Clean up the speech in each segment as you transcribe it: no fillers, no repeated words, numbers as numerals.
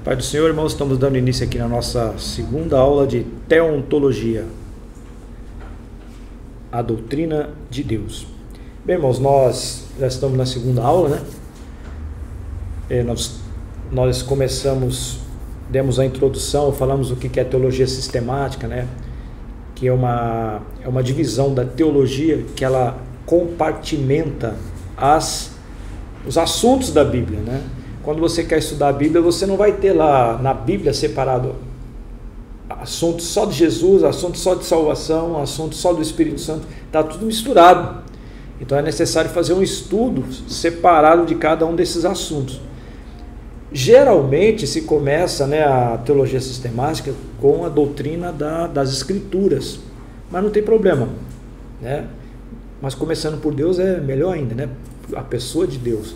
Pai do Senhor, irmãos, estamos dando início aqui na nossa segunda aula de Teontologia, a doutrina de Deus. Bem, irmãos, nós já estamos na segunda aula, né? Nós começamos, demos a introdução, falamos o que é teologia sistemática, né? Que é uma divisão da teologia que ela compartimenta os assuntos da Bíblia, né? Quando você quer estudar a Bíblia, você não vai ter lá na Bíblia separado assuntos só de Jesus, assuntos só de salvação, assuntos só do Espírito Santo, está tudo misturado. Então é necessário fazer um estudo separado de cada um desses assuntos. Geralmente se começa, né, a teologia sistemática com a doutrina das Escrituras, mas não tem problema, né? Mas começando por Deus é melhor ainda, né? A pessoa de Deus.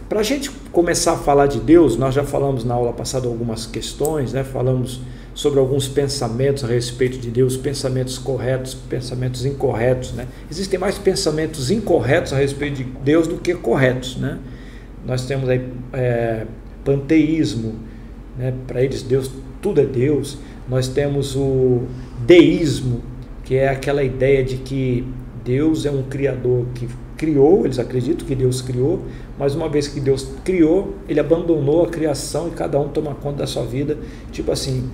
Para a gente começar a falar de Deus, nós já falamos na aula passada algumas questões, né? Falamos sobre alguns pensamentos a respeito de Deus, pensamentos corretos, pensamentos incorretos, né? Existem mais pensamentos incorretos a respeito de Deus do que corretos, né? Nós temos aí panteísmo, né? Para eles Deus, tudo é Deus. Nós temos o deísmo, que é aquela ideia de que Deus é um criador que criou, eles acreditam que Deus criou, mas uma vez que Deus criou, ele abandonou a criação e cada um toma conta da sua vida, tipo assim,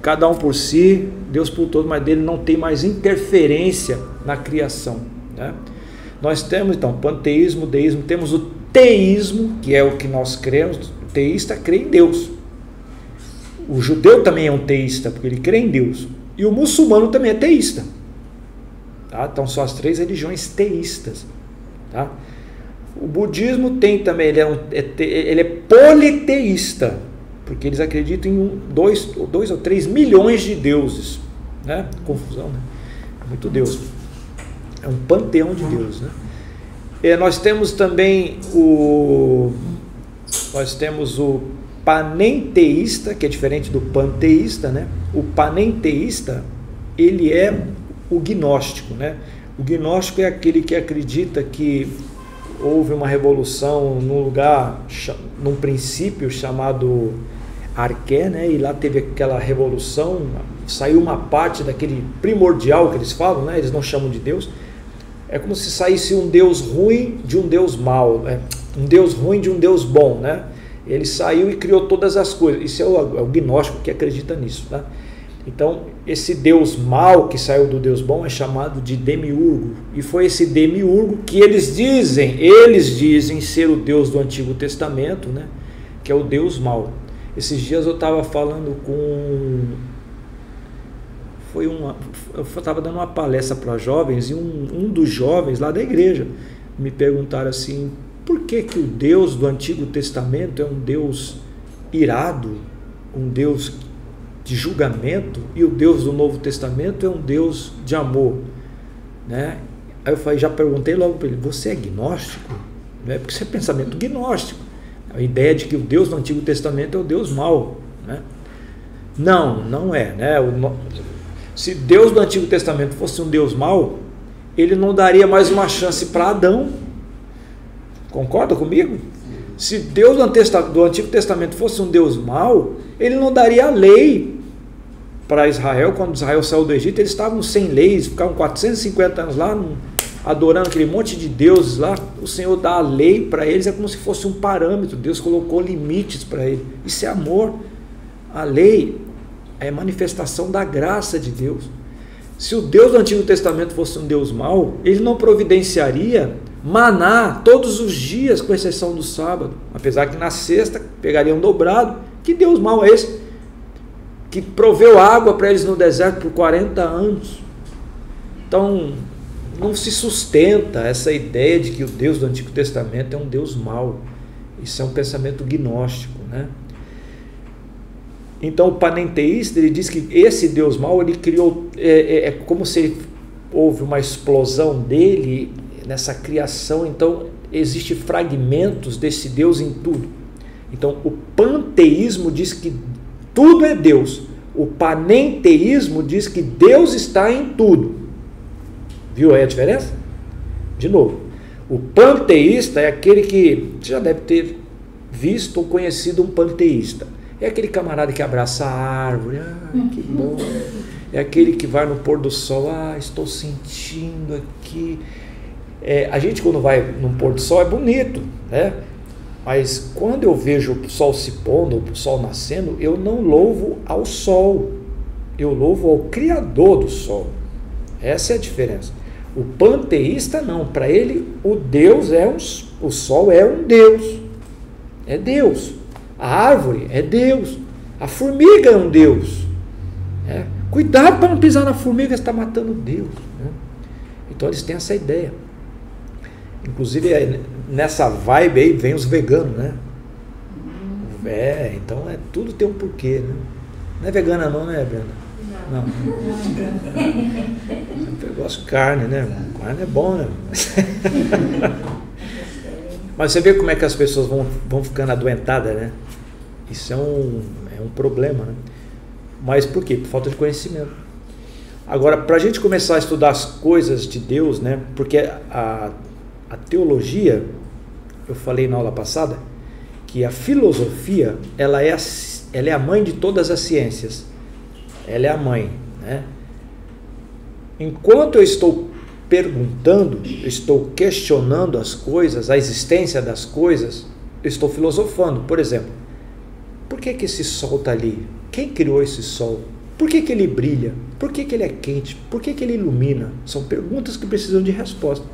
cada um por si, Deus por todo, mas dele não tem mais interferência na criação, né? Nós temos então panteísmo, deísmo, temos o teísmo, que é o que nós cremos. O teísta crê em Deus, o judeu também é um teísta, porque ele crê em Deus, e o muçulmano também é teísta. Tá? Então são as três religiões teístas, tá? O budismo tem também, ele é politeísta, porque eles acreditam em 2 ou 3 milhões de deuses, né? Confusão, né? É muito Deus, é um panteão de Deus, né? E nós temos também o panenteísta, que é diferente do panteísta, né? O panenteísta, ele é o gnóstico, né? O gnóstico é aquele que acredita que houve uma revolução num lugar, num princípio chamado Arqué, né? E lá teve aquela revolução, saiu uma parte daquele primordial que eles falam, né? Eles não chamam de Deus. É como se saísse um Deus ruim de um Deus mau, né? Um Deus ruim de um Deus bom, né? Ele saiu e criou todas as coisas. Isso é o gnóstico que acredita nisso, tá? Então, esse Deus mau que saiu do Deus bom é chamado de demiurgo. E foi esse demiurgo que eles dizem ser o Deus do Antigo Testamento, né? Que é o Deus mau. Esses dias eu estava falando eu estava dando uma palestra para jovens, e um dos jovens lá da igreja me perguntaram assim: por que o Deus do Antigo Testamento é um Deus irado, um Deus de julgamento, e o Deus do Novo Testamento é um Deus de amor, né? Aí eu já perguntei logo para ele: você é gnóstico? Né? Porque isso é pensamento gnóstico, a ideia de que o Deus do Antigo Testamento é o Deus mau, né? Não é, né? Se Deus do Antigo Testamento fosse um Deus mau, ele não daria mais uma chance para Adão. Concorda comigo? Se Deus do Antigo Testamento fosse um Deus mau, ele não daria a lei para Israel. Quando Israel saiu do Egito, eles estavam sem leis, ficavam 450 anos lá, adorando aquele monte de deuses lá. O Senhor dá a lei para eles, é como se fosse um parâmetro. Deus colocou limites para eles. Isso é amor. A lei é manifestação da graça de Deus. Se o Deus do Antigo Testamento fosse um Deus mau, ele não providenciaria maná todos os dias, com exceção do sábado, apesar que na sexta pegariam dobrado. Que Deus mau é esse? Que proveu água para eles no deserto por 40 anos. Então, não se sustenta essa ideia de que o Deus do Antigo Testamento é um Deus mau. Isso é um pensamento gnóstico, né? Então, o panenteísta, ele diz que esse Deus mau, ele criou, como se houve uma explosão dele nessa criação. Então existem fragmentos desse Deus em tudo. Então o panteísmo diz que tudo é Deus, o panenteísmo diz que Deus está em tudo. Viu aí a diferença? De novo, o panteísta é aquele que você já deve ter visto ou conhecido um panteísta. É aquele camarada que abraça a árvore, que bom. É aquele que vai no pôr do sol, estou sentindo aqui. A gente quando vai no pôr do sol é bonito, né? Mas quando eu vejo o sol se pondo, o sol nascendo, eu não louvo ao sol, eu louvo ao Criador do sol. Essa é a diferença. O panteísta não, para ele o Deus o sol é um Deus, é Deus. A árvore é Deus, a formiga é um Deus. Cuidado para não pisar na formiga, você está matando Deus. Então eles têm essa ideia. Inclusive nessa vibe aí vem os veganos, né? Então tudo tem um porquê, né? Não é vegana não, né, Brenda? Não. Eu gosto de carne, né? Carne é bom, né? Mas você vê como é que as pessoas vão ficando adoentadas, né? Isso é um problema, né? Mas por quê? Por falta de conhecimento. Agora, para a gente começar a estudar as coisas de Deus, né? Porque a teologia, eu falei na aula passada, que a filosofia, ela é a mãe de todas as ciências. Ela é a mãe, né? Enquanto eu estou perguntando, eu estou questionando as coisas, a existência das coisas, eu estou filosofando. Por exemplo, por que esse sol está ali? Quem criou esse sol? Por que ele brilha? Por que ele é quente? Por que ele ilumina? São perguntas que precisam de resposta.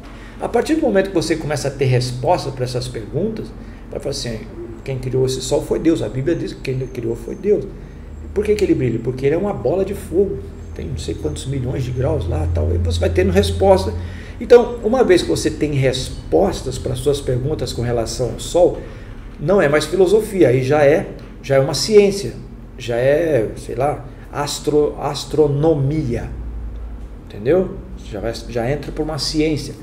A partir do momento que você começa a ter resposta para essas perguntas, vai falar assim, quem criou esse sol foi Deus. A Bíblia diz que quem ele criou foi Deus. Por que ele brilha? Porque ele é uma bola de fogo. Tem não sei quantos milhões de graus lá, tal. E você vai tendo resposta. Então, uma vez que você tem respostas para as suas perguntas com relação ao sol, não é mais filosofia, aí já é uma ciência, já é, sei lá, astronomia, entendeu? Já entra por uma ciência.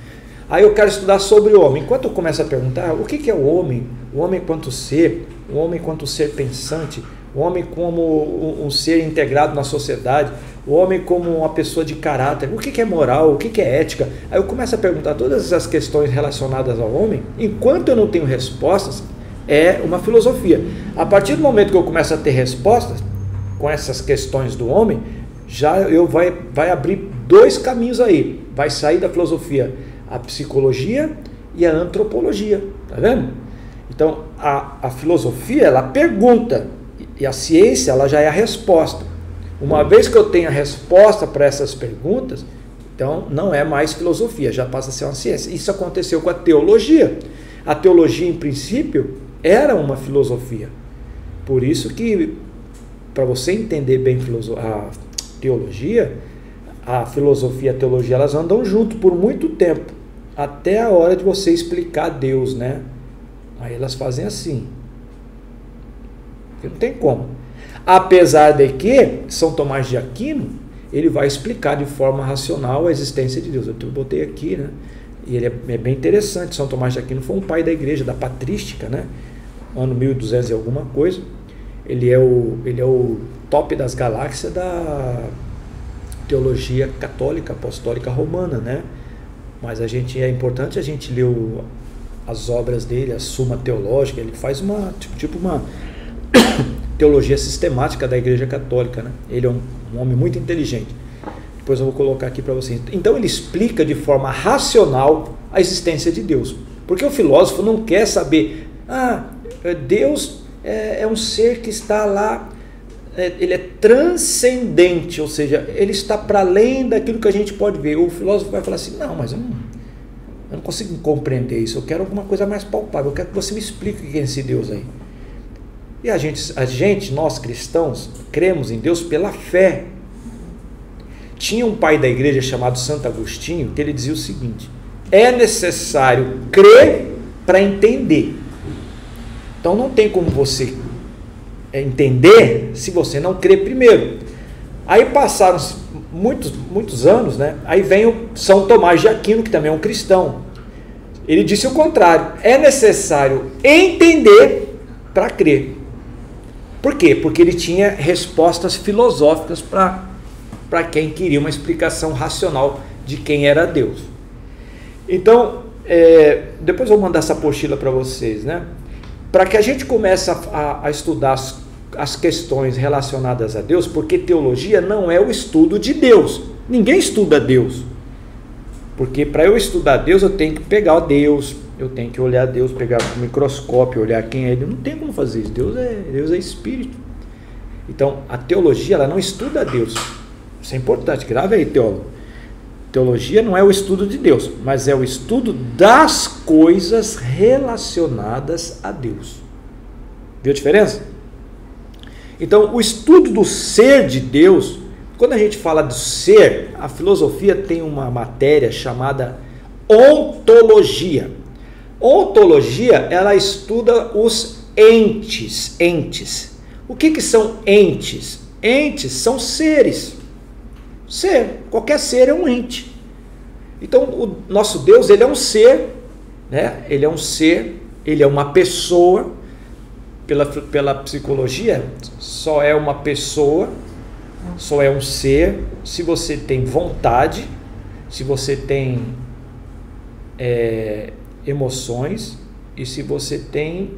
Aí eu quero estudar sobre o homem. Enquanto eu começo a perguntar, o que é o homem? O homem enquanto ser, o homem enquanto ser pensante, o homem como um ser integrado na sociedade, o homem como uma pessoa de caráter, o que é moral, o que é ética. Aí eu começo a perguntar todas essas questões relacionadas ao homem. Enquanto eu não tenho respostas, é uma filosofia. A partir do momento que eu começo a ter respostas com essas questões do homem, vai abrir dois caminhos aí. Vai sair da filosofia a psicologia e a antropologia, tá vendo? Então a filosofia, ela pergunta, e a ciência, ela já é a resposta. Uma vez que eu tenho a resposta para essas perguntas, então não é mais filosofia, já passa a ser uma ciência. Isso aconteceu com a teologia. A teologia, em princípio, era uma filosofia. Por isso que, para você entender bem a teologia, a filosofia e a teologia, elas andam junto por muito tempo, até a hora de você explicar Deus, né? Aí elas fazem assim. Porque não tem como. Apesar de que São Tomás de Aquino, ele vai explicar de forma racional a existência de Deus. Eu botei aqui, né? E ele é bem interessante. São Tomás de Aquino foi um pai da igreja, da patrística, né? Ano 1200 e alguma coisa. Ele é o top das galáxias da teologia católica, apostólica romana, né? Mas é importante a gente ler as obras dele, a Suma Teológica. Ele faz uma teologia sistemática da Igreja Católica, né? Ele é um homem muito inteligente. Depois eu vou colocar aqui para vocês. Então ele explica de forma racional a existência de Deus. Porque o filósofo não quer saber, Deus é um ser que está lá, ele é transcendente, ou seja, ele está para além daquilo que a gente pode ver. O filósofo vai falar assim, não, mas eu não consigo compreender isso, eu quero alguma coisa mais palpável, eu quero que você me explique o que é esse Deus aí. E a gente, nós cristãos, cremos em Deus pela fé. Tinha um pai da igreja chamado Santo Agostinho, que ele dizia o seguinte, é necessário crer para entender. Então não tem como você entender se você não crer primeiro. Aí passaram muitos anos, né? Aí vem o São Tomás de Aquino, que também é um cristão. Ele disse o contrário, é necessário entender para crer. Por quê? Porque ele tinha respostas filosóficas para quem queria uma explicação racional de quem era Deus. Então, depois eu vou mandar essa apostila para vocês, né? Para que a gente comece a estudar as questões relacionadas a Deus, porque teologia não é o estudo de Deus. Ninguém estuda Deus. Porque para eu estudar Deus, eu tenho que pegar Deus, eu tenho que olhar Deus, pegar o microscópio, olhar quem é Ele. Não tem como fazer isso. Deus é Espírito. Então, a teologia, ela não estuda Deus. Isso é importante. Grave aí, teólogo. Teologia não é o estudo de Deus, mas é o estudo das coisas relacionadas a Deus. Viu a diferença? Então, o estudo do ser de Deus, quando a gente fala do ser, a filosofia tem uma matéria chamada ontologia. Ontologia, ela estuda os entes. O que são entes? Entes são seres. Ser, qualquer ser é um ente. Então, o nosso Deus, ele é um ser, né? Ele é um ser, ele é uma pessoa. Pela psicologia, só é uma pessoa, só é um ser se você tem vontade, se você tem emoções e se você tem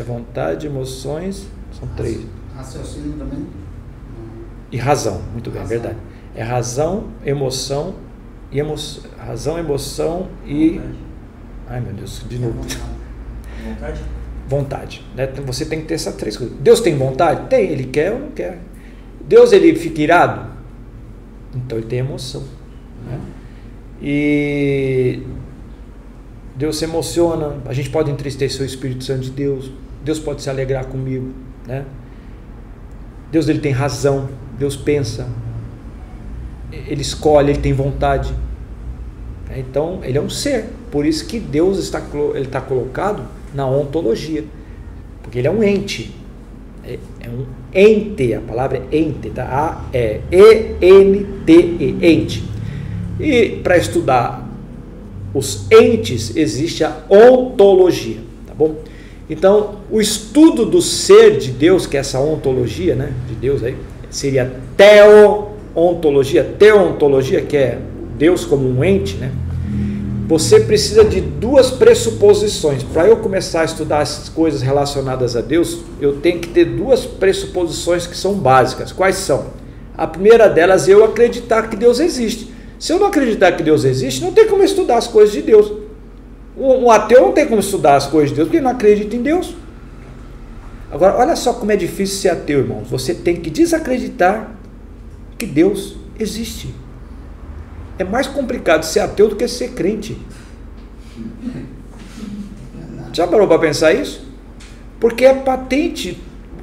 vontade, emoções, são três. Raciocínio também? E razão, muito bem, verdade. É razão, emoção e razão, emoção e vontade. Ai meu Deus, de novo. Vontade? Vontade, né? Você tem que ter essas três coisas. Deus tem vontade? Tem, ele quer ou não quer. Deus, ele fica irado? Então ele tem emoção, né? E Deus se emociona, a gente pode entristecer o Espírito Santo de Deus, Deus pode se alegrar comigo, né? Deus, ele tem razão, Deus pensa, ele escolhe, ele tem vontade. Então ele é um ser, por isso que Deus está colocado na ontologia, porque ele é um ente, é um ente, a palavra é ente, tá? E-N-T-E, ente. E para estudar os entes existe a ontologia, tá bom? Então o estudo do ser de Deus, que é essa ontologia, né, de Deus aí, seria teontologia, que é Deus como um ente, né? Você precisa de duas pressuposições. Para eu começar a estudar essas coisas relacionadas a Deus, eu tenho que ter duas pressuposições que são básicas. Quais são? A primeira delas é eu acreditar que Deus existe. Se eu não acreditar que Deus existe, não tem como estudar as coisas de Deus. Um ateu não tem como estudar as coisas de Deus, porque ele não acredita em Deus. Agora, olha só como é difícil ser ateu, irmãos. Você tem que desacreditar que Deus existe. É mais complicado ser ateu do que ser crente. Já parou para pensar isso? Porque é patente.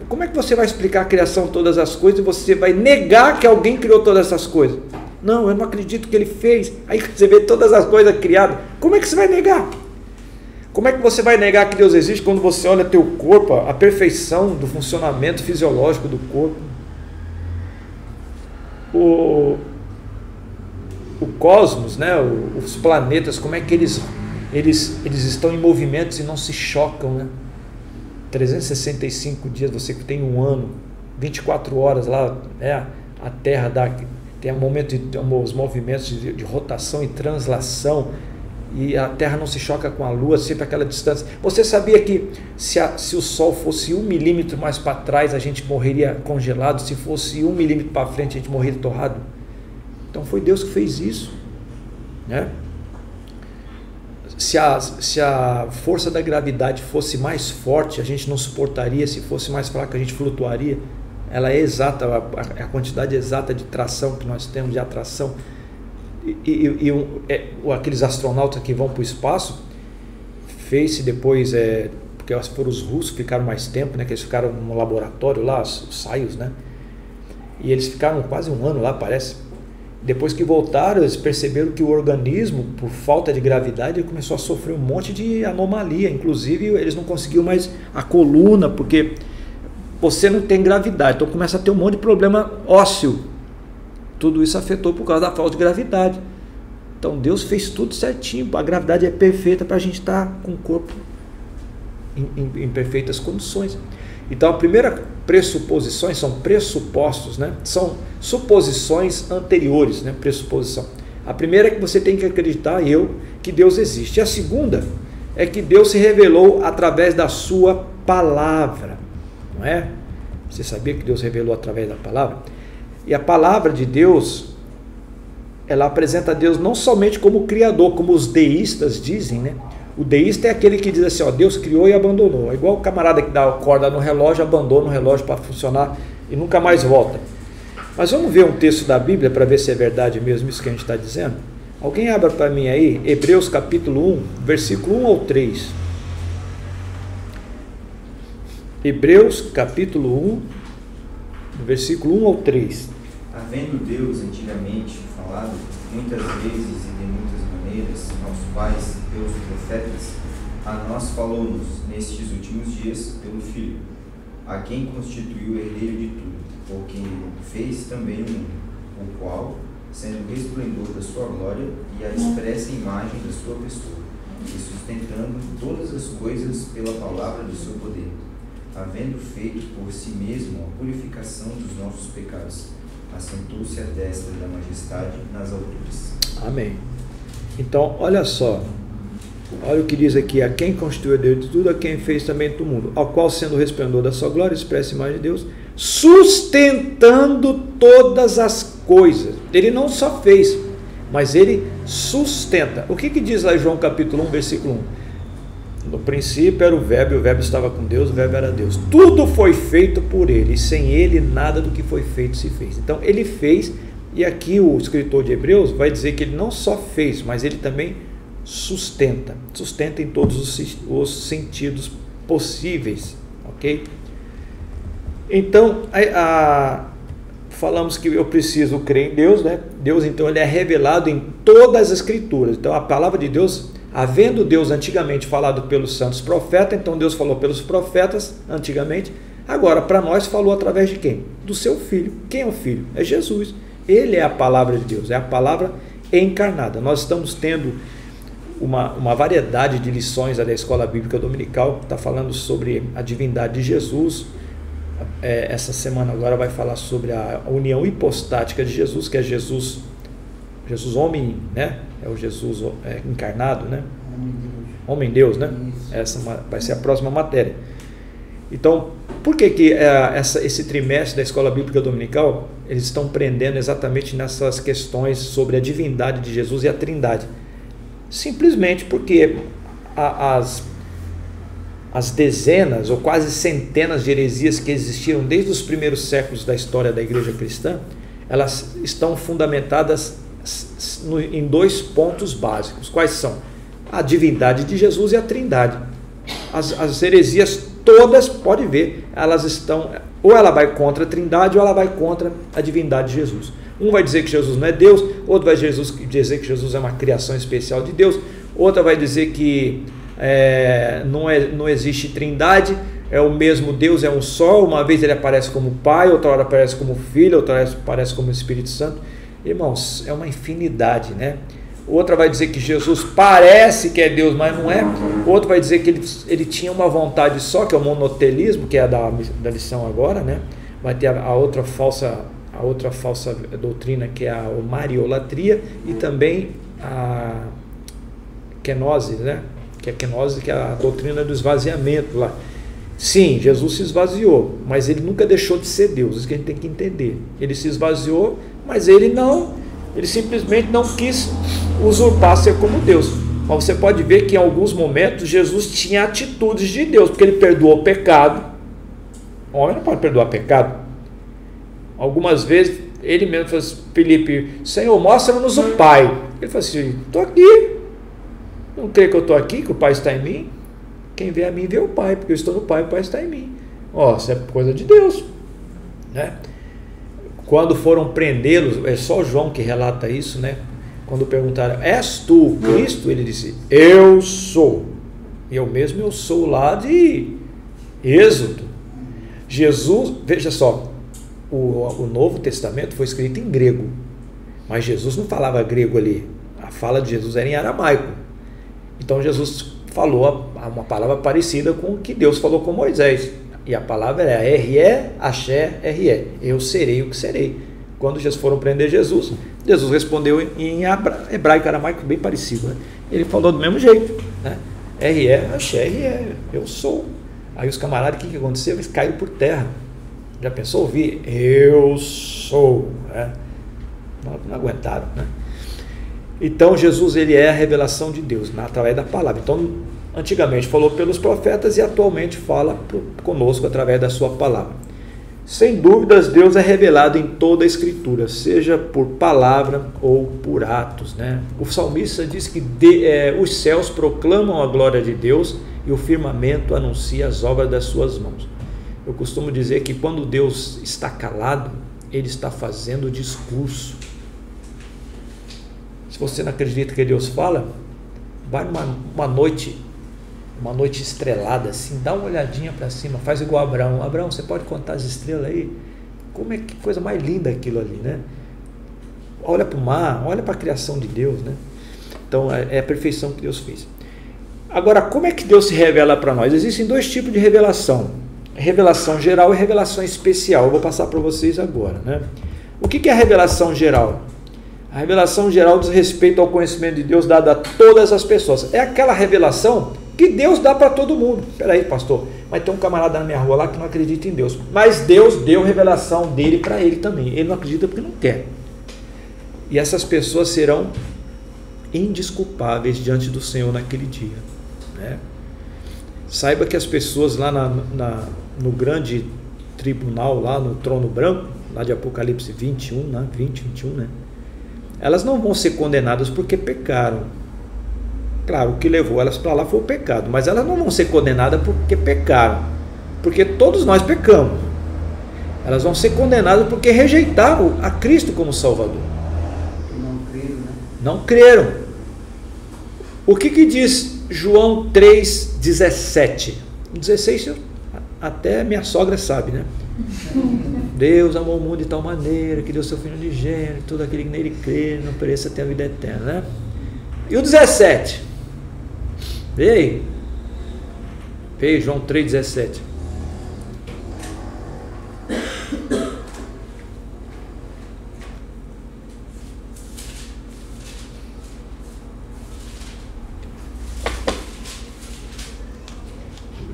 Como é que você vai explicar a criação de todas as coisas e você vai negar que alguém criou todas essas coisas? Não, eu não acredito que ele fez. Aí você vê todas as coisas criadas. Como é que você vai negar? Como é que você vai negar que Deus existe quando você olha teu corpo, a perfeição do funcionamento fisiológico do corpo? O cosmos, né? Os planetas, como é que eles estão em movimentos e não se chocam, né? 365 dias, você tem um ano, 24 horas lá, né? A Terra tem os movimentos de rotação e translação, e a Terra não se choca com a Lua, sempre aquela distância. Você sabia que se o Sol fosse 1 milímetro mais para trás, a gente morreria congelado, se fosse 1 milímetro para frente, a gente morreria torrado? Então foi Deus que fez isso, né? Se a força da gravidade fosse mais forte, a gente não suportaria. Se fosse mais fraca, a gente flutuaria. Ela é exata, a quantidade exata de tração que nós temos, de atração. Aqueles astronautas que vão para o espaço, fez-se depois, porque foram os russos que ficaram mais tempo, né? Que eles ficaram no laboratório lá, os Soyuz, né? E eles ficaram quase um ano lá, parece. Depois que voltaram, eles perceberam que o organismo, por falta de gravidade, ele começou a sofrer um monte de anomalia. Inclusive, eles não conseguiam mais a coluna, porque você não tem gravidade. Então começa a ter um monte de problema ósseo. Tudo isso afetou por causa da falta de gravidade. Então Deus fez tudo certinho. A gravidade é perfeita para a gente estar com o corpo em perfeitas condições. Então a primeira pressuposições são pressupostos, né? São suposições anteriores, né? Pressuposição. A primeira é que você tem que acreditar, que Deus existe. E a segunda é que Deus se revelou através da sua palavra, não é? Você sabia que Deus revelou através da palavra? E a palavra de Deus, ela apresenta a Deus não somente como Criador, como os deístas dizem, né? O deísta é aquele que diz assim, ó, Deus criou e abandonou. É igual o camarada que dá a corda no relógio, abandona o relógio para funcionar e nunca mais volta. Mas vamos ver um texto da Bíblia para ver se é verdade mesmo isso que a gente está dizendo? Alguém abra para mim aí, Hebreus capítulo 1, versículo 1 ao 3. Hebreus capítulo 1, versículo 1 ao 3. Havendo Deus antigamente falado muitas vezes e de muitas maneiras aos pais pelos profetas, a nós falou-nos nestes últimos dias pelo Filho, a quem constituiu o herdeiro de tudo, por quem fez também o mundo, o qual, sendo o resplendor da sua glória e a expressa imagem da sua pessoa, e sustentando todas as coisas pela palavra do seu poder, havendo feito por si mesmo a purificação dos nossos pecados, assentou-se à destra da majestade nas alturas. Amém. Então, olha só, olha o que diz aqui, a quem constituiu Deus de tudo, a quem fez também do mundo, ao qual sendo o resplendor da sua glória, expressa a imagem de Deus, sustentando todas as coisas. Ele não só fez, mas ele sustenta. O que diz lá em João capítulo 1, versículo 1? No princípio era o Verbo estava com Deus, o Verbo era Deus. Tudo foi feito por ele, e sem ele nada do que foi feito se fez. Então ele fez, e aqui o escritor de Hebreus vai dizer que ele não só fez, mas ele também sustenta. Sustenta em todos os sentidos possíveis, ok? Então, falamos que eu preciso crer em Deus, né? Deus, então, ele é revelado em todas as escrituras. Então, a palavra de Deus, havendo Deus antigamente falado pelos santos profetas, então Deus falou pelos profetas antigamente, agora para nós falou através de quem? Do seu Filho. Quem é o Filho? É Jesus. Ele é a palavra de Deus, é a palavra encarnada. Nós estamos tendo uma variedade de lições da Escola Bíblica Dominical, está falando sobre a divindade de Jesus. Essa semana agora vai falar sobre a união hipostática de Jesus, que é Jesus homem, né? É o Jesus encarnado, né? Homem-Deus, né? Essa vai ser a próxima matéria. Então, por que esse trimestre da Escola Bíblica Dominical, eles estão prendendo exatamente nessas questões sobre a divindade de Jesus e a trindade? Simplesmente porque as dezenas ou quase centenas de heresias que existiram desde os primeiros séculos da história da igreja cristã, elas estão fundamentadas em dois pontos básicos. Quais são? A divindade de Jesus e a trindade. As heresias todas, pode ver, elas estão, ou ela vai contra a trindade ou ela vai contra a divindade de Jesus. Um vai dizer que Jesus não é Deus, outro vai dizer que Jesus é uma criação especial de Deus, outra vai dizer que não existe trindade, é o mesmo Deus, é um só, uma vez ele aparece como Pai, outra hora aparece como Filho, outra hora aparece como Espírito Santo. Irmãos, é uma infinidade, né? Outra vai dizer que Jesus parece que é Deus, mas não é. Outro vai dizer que ele tinha uma vontade só, que é o monotelismo, que é da lição agora, né? Vai ter a outra falsa doutrina, que é a mariolatria, e também a quenose, né? Que é a quenose, que é a doutrina do esvaziamento lá. Sim, Jesus se esvaziou, mas ele nunca deixou de ser Deus, isso que a gente tem que entender. Ele se esvaziou, mas ele simplesmente não quis usurpar ser como Deus. Mas você pode ver que em alguns momentos Jesus tinha atitudes de Deus, porque ele perdoou o pecado. O homem não pode perdoar pecado. Algumas vezes ele mesmo falou assim, Felipe, Senhor, mostra-nos o Pai. Ele falou assim, estou aqui. Não crê que eu estou aqui, que o Pai está em mim? Quem vê a mim vê o Pai, porque eu estou no Pai, o Pai está em mim. Isso é coisa de Deus, né? Quando foram prendê-los, é só João que relata isso, né? Quando perguntaram, és tu o Cristo? Ele disse, eu sou. Eu mesmo eu sou lá de Êxodo. Jesus, veja só, o Novo Testamento foi escrito em grego, mas Jesus não falava grego ali. A fala de Jesus era em aramaico. Então Jesus falou uma palavra parecida com o que Deus falou com Moisés. E a palavra é R-E, Axé, R-E. Eu serei o que serei. Quando Jesus foram prender Jesus respondeu em hebraico, aramaico, bem parecido, né? Ele falou do mesmo jeito, né? R-E, Axé, R-E, eu sou. Aí os camaradas, o que aconteceu? Eles caíram por terra. Já pensou ouvir? Eu sou. Né? Não aguentaram, né? Então Jesus, ele é a revelação de Deus, através da palavra. Então, antigamente falou pelos profetas e atualmente fala conosco através da sua palavra. Sem dúvidas, Deus é revelado em toda a Escritura, seja por palavra ou por atos, né? O salmista diz que os céus proclamam a glória de Deus e o firmamento anuncia as obras das suas mãos. Eu costumo dizer que quando Deus está calado, Ele está fazendo discurso. Se você não acredita que Deus fala, vai uma noite estrelada, assim, dá uma olhadinha para cima, faz igual Abraão. Abraão, você pode contar as estrelas aí? Como é que coisa mais linda aquilo ali, né? Olha para o mar, olha para a criação de Deus, né? Então é a perfeição que Deus fez. Agora, como é que Deus se revela para nós? Existem dois tipos de revelação: revelação geral e revelação especial. Eu vou passar para vocês agora, né? O que é a revelação geral? A revelação geral diz respeito ao conhecimento de Deus dado a todas as pessoas. É aquela revelação que Deus dá para todo mundo. Espera aí, pastor, mas tem um camarada na minha rua lá que não acredita em Deus. Mas Deus deu revelação dele para ele também. Ele não acredita porque não quer. E essas pessoas serão indesculpáveis diante do Senhor naquele dia, né? Saiba que as pessoas lá no grande tribunal, lá no trono branco, lá de Apocalipse 21, né? 21, né? Elas não vão ser condenadas porque pecaram. Claro, o que levou elas para lá foi o pecado, mas elas não vão ser condenadas porque pecaram, porque todos nós pecamos. Elas vão ser condenadas porque rejeitaram a Cristo como Salvador. Não creram, né? Não creram. O que diz João 3,17? 16, até minha sogra sabe, né? Deus amou o mundo de tal maneira que deu seu Filho unigênito, todo aquele que nele crê não pereça, ter a vida eterna, né? E o 17? Veio João 3,17.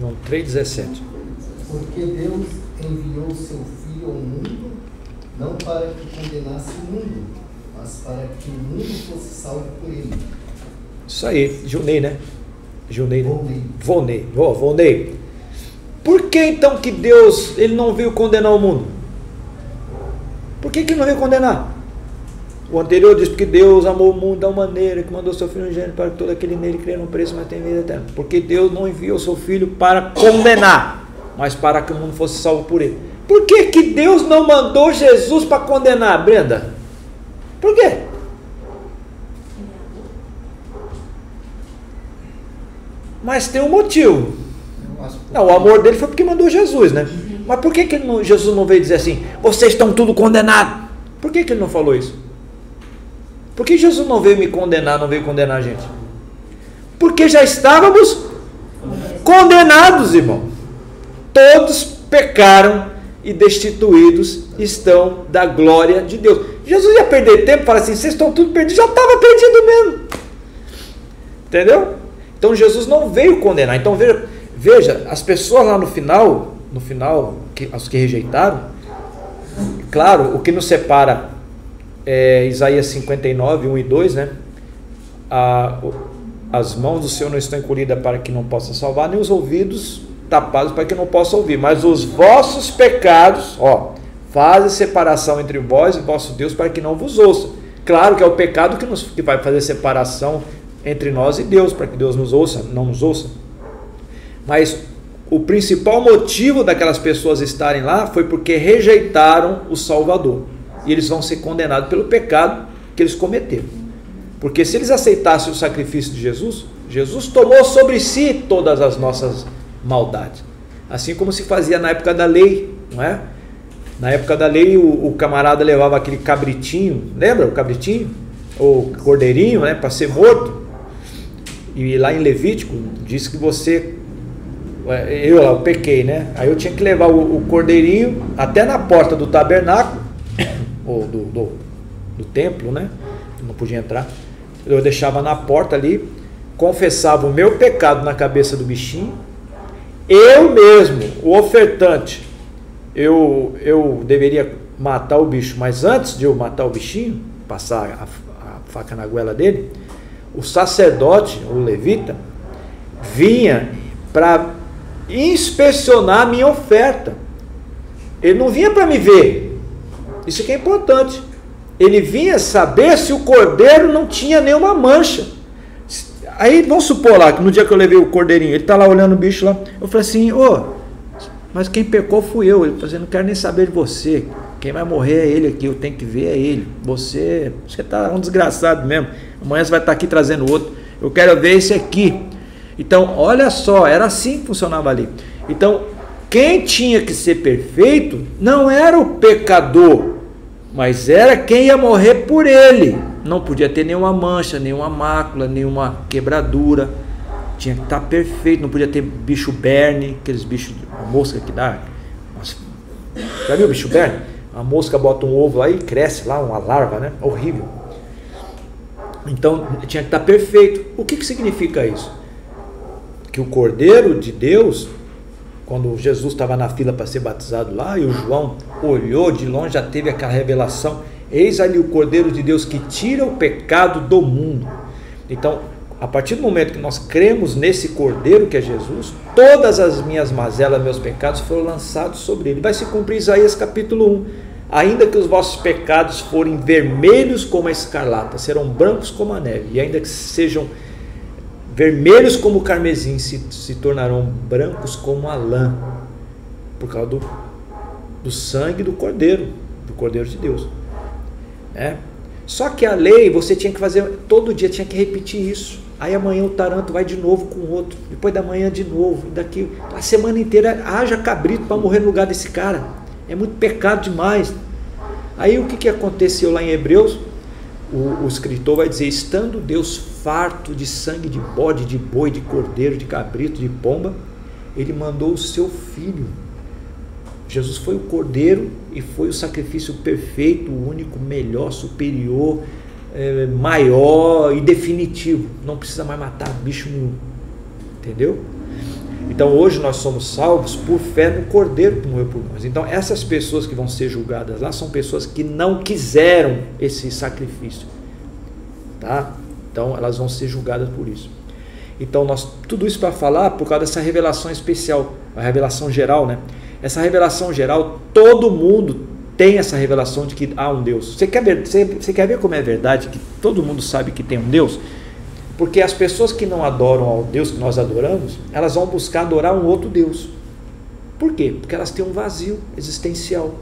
João 3,17. Porque Deus enviou seu Filho ao mundo, não para que condenasse o mundo, mas para que o mundo fosse salvo por ele. Isso aí, Junei, né? Junei, né? Volney. Volney. Por que então que Deus, ele não veio condenar o mundo? Por que ele não veio condenar? O anterior diz, porque Deus amou o mundo da maneira que mandou seu Filho unigênito para que todo aquele nele crê não pereça, mas tenha vida eterna. Porque Deus não enviou seu Filho para condenar, mas para que o mundo fosse salvo por ele. Por que Deus não mandou Jesus para condenar, Brenda? Por quê? Mas tem um motivo. Não, o amor dele foi porque mandou Jesus, né? Mas por que Jesus não veio dizer assim, vocês estão tudo condenados? Por que ele não falou isso? Por que Jesus não veio me condenar, não veio condenar a gente? Porque já estávamos condenados, irmão. Todos pecaram e destituídos estão da glória de Deus. Jesus ia perder tempo, falar assim, vocês estão tudo perdidos, já estava perdido mesmo. Entendeu? Então Jesus não veio condenar. Então veja, as pessoas lá no final, as que rejeitaram, claro, o que nos separa é Isaías 59, 1 e 2, né? As mãos do Senhor não estão encolhidas para que não possa salvar, nem os ouvidos tapados para que não possa ouvir, mas os vossos pecados, fazem separação entre vós e vosso Deus para que não vos ouça. Claro que é o pecado que vai fazer separação entre nós e Deus, para que Deus nos ouça, não nos ouça. Mas o principal motivo daquelas pessoas estarem lá foi porque rejeitaram o Salvador, e eles vão ser condenados pelo pecado que eles cometeram. Porque se eles aceitassem o sacrifício de Jesus, Jesus tomou sobre si todas as nossas maldades, assim como se fazia na época da lei, não é? Na época da lei o camarada levava aquele cabritinho, lembra o cabritinho? Ou cordeirinho, né, para ser morto. E lá em Levítico diz que eu pequei, né? Aí eu tinha que levar o cordeirinho até na porta do tabernáculo ou do templo, né? Não podia entrar. Eu deixava na porta ali, confessava o meu pecado na cabeça do bichinho. Eu mesmo, o ofertante, eu deveria matar o bicho, mas antes de eu matar o bichinho, passar a faca na goela dele, o sacerdote, o levita, vinha para inspecionar a minha oferta. Ele não vinha para me ver. Isso aqui é importante. Ele vinha saber se o cordeiro não tinha nenhuma mancha. Aí vamos supor lá que no dia que eu levei o cordeirinho, ele está lá olhando o bicho lá, eu falei assim, mas quem pecou fui eu. Ele falou assim, não quero nem saber de você, quem vai morrer é ele aqui, eu tenho que ver é ele. Você está um desgraçado mesmo, amanhã você vai estar aqui trazendo outro, eu quero ver esse aqui. Então olha só, era assim que funcionava ali. Então quem tinha que ser perfeito não era o pecador, mas era quem ia morrer por ele. Não podia ter nenhuma mancha, nenhuma mácula, nenhuma quebradura. Tinha que estar perfeito, não podia ter bicho berne, aqueles bichos, a mosca que dá. Nossa, já viu o bicho berne? A mosca bota um ovo lá e cresce lá, uma larva, né? Horrível. Então tinha que estar perfeito. O que significa isso? Que o Cordeiro de Deus, quando Jesus estava na fila para ser batizado lá, e o João olhou de longe, já teve aquela revelação, eis ali o Cordeiro de Deus que tira o pecado do mundo. Então, a partir do momento que nós cremos nesse Cordeiro que é Jesus, todas as minhas mazelas, meus pecados foram lançados sobre ele. Vai se cumprir Isaías capítulo 1. Ainda que os vossos pecados forem vermelhos como a escarlata, serão brancos como a neve, e ainda que sejam vermelhos como o carmesim, se tornarão brancos como a lã, por causa do sangue do Cordeiro de Deus. Só que a lei, você tinha que fazer, todo dia tinha que repetir isso. Aí amanhã o taranto vai de novo com o outro, depois da manhã de novo, daqui a semana inteira, haja cabrito para morrer no lugar desse cara. É muito pecado demais. Aí o que aconteceu lá em Hebreus? O escritor vai dizer, estando Deus farto de sangue de bode, de boi, de cordeiro, de cabrito, de pomba, ele mandou o seu filho. Jesus foi o cordeiro e foi o sacrifício perfeito, o único, melhor, superior, maior e definitivo. Não precisa mais matar bicho nenhum. Entendeu? Então hoje nós somos salvos por fé no Cordeiro que morreu por nós. Então essas pessoas que vão ser julgadas lá são pessoas que não quiseram esse sacrifício, tá? Então elas vão ser julgadas por isso. Então tudo isso para falar por causa dessa revelação especial, a revelação geral, né? Essa revelação geral, todo mundo tem essa revelação de que há um Deus. Você quer ver como é verdade que todo mundo sabe que tem um Deus? Porque as pessoas que não adoram ao Deus que nós adoramos, elas vão buscar adorar um outro Deus. Por quê? Porque elas têm um vazio existencial,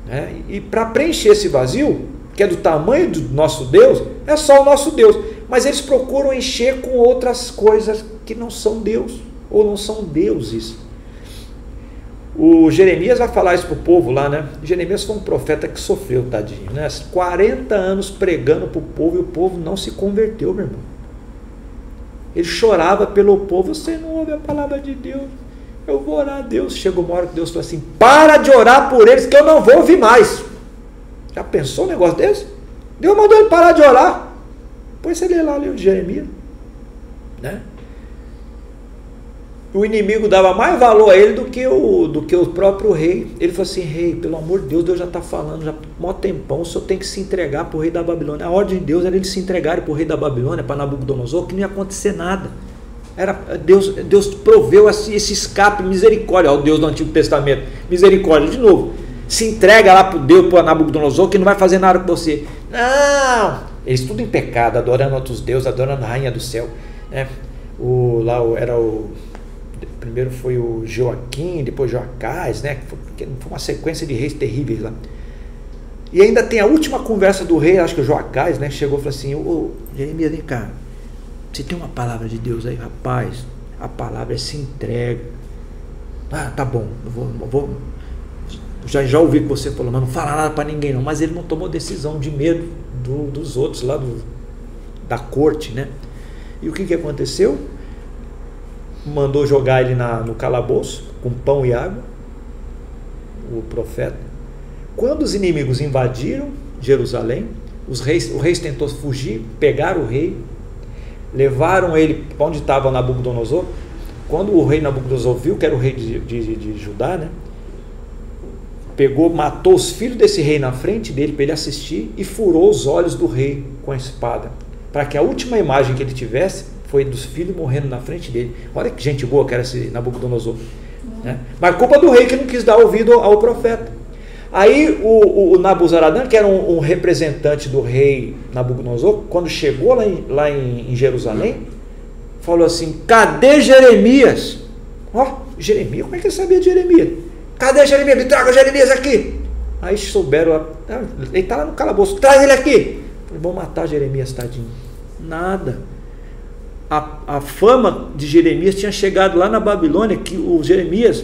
né? E para preencher esse vazio, que é do tamanho do nosso Deus, é só o nosso Deus. Mas eles procuram encher com outras coisas que não são Deus, ou não são deuses. O Jeremias vai falar isso para o povo lá, né? Jeremias foi um profeta que sofreu, tadinho, né? 40 anos pregando para o povo e o povo não se converteu, meu irmão. Ele chorava pelo povo, você não ouve a palavra de Deus, eu vou orar a Deus. Chegou uma hora que Deus falou assim, para de orar por eles que eu não vou ouvir mais. Já pensou um negócio desse? Deus mandou ele parar de orar. Depois você lê lá o livro de Jeremias, né? O inimigo dava mais valor a ele do que o próprio rei. Ele falou assim, rei, pelo amor de Deus, Deus já está falando, já há mó tempão, o senhor tem que se entregar para o rei da Babilônia. A ordem de Deus era eles se entregarem para o rei da Babilônia, para Nabucodonosor, que não ia acontecer nada. Deus proveu esse escape, misericórdia, ao Deus do Antigo Testamento, misericórdia, de novo, se entrega lá para Deus, para Nabucodonosor, que não vai fazer nada com você. Não, eles tudo em pecado, adorando outros deuses, adorando a rainha do céu, né? Primeiro foi o Joaquim, depois Joacás, né? Foi uma sequência de reis terríveis lá. E ainda tem a última conversa do rei, acho que o Joacás, né? Chegou e falou assim, Jeremias, vem cá, você tem uma palavra de Deus aí? Rapaz, a palavra é se entrega. Ah, tá bom, eu vou já ouvi que você falou, mas não fala nada para ninguém não. Mas ele não tomou decisão de medo dos outros lá da corte, né? E o que aconteceu? Mandou jogar ele no calabouço com pão e água, o profeta. Quando os inimigos invadiram Jerusalém, o rei tentou fugir, pegaram o rei, levaram ele para onde estava Nabucodonosor. Quando o rei Nabucodonosor viu que era o rei de Judá, né? pegou, matou os filhos desse rei na frente dele para ele assistir e furou os olhos do rei com a espada, para que a última imagem que ele tivesse foi dos filhos morrendo na frente dele. Olha que gente boa que era esse Nabucodonosor, né? Mas culpa do rei que não quis dar ouvido ao profeta. Aí o Nabuzaradã, que era um representante do rei Nabucodonosor, quando chegou lá em Jerusalém, falou assim: cadê Jeremias? Jeremias, como é que ele sabia de Jeremias? Cadê Jeremias? Me traga Jeremias aqui. Aí souberam, ele está lá no calabouço, traz ele aqui. Falei, vão matar Jeremias, tadinho. Nada. A fama de Jeremias tinha chegado lá na Babilônia, que o Jeremias,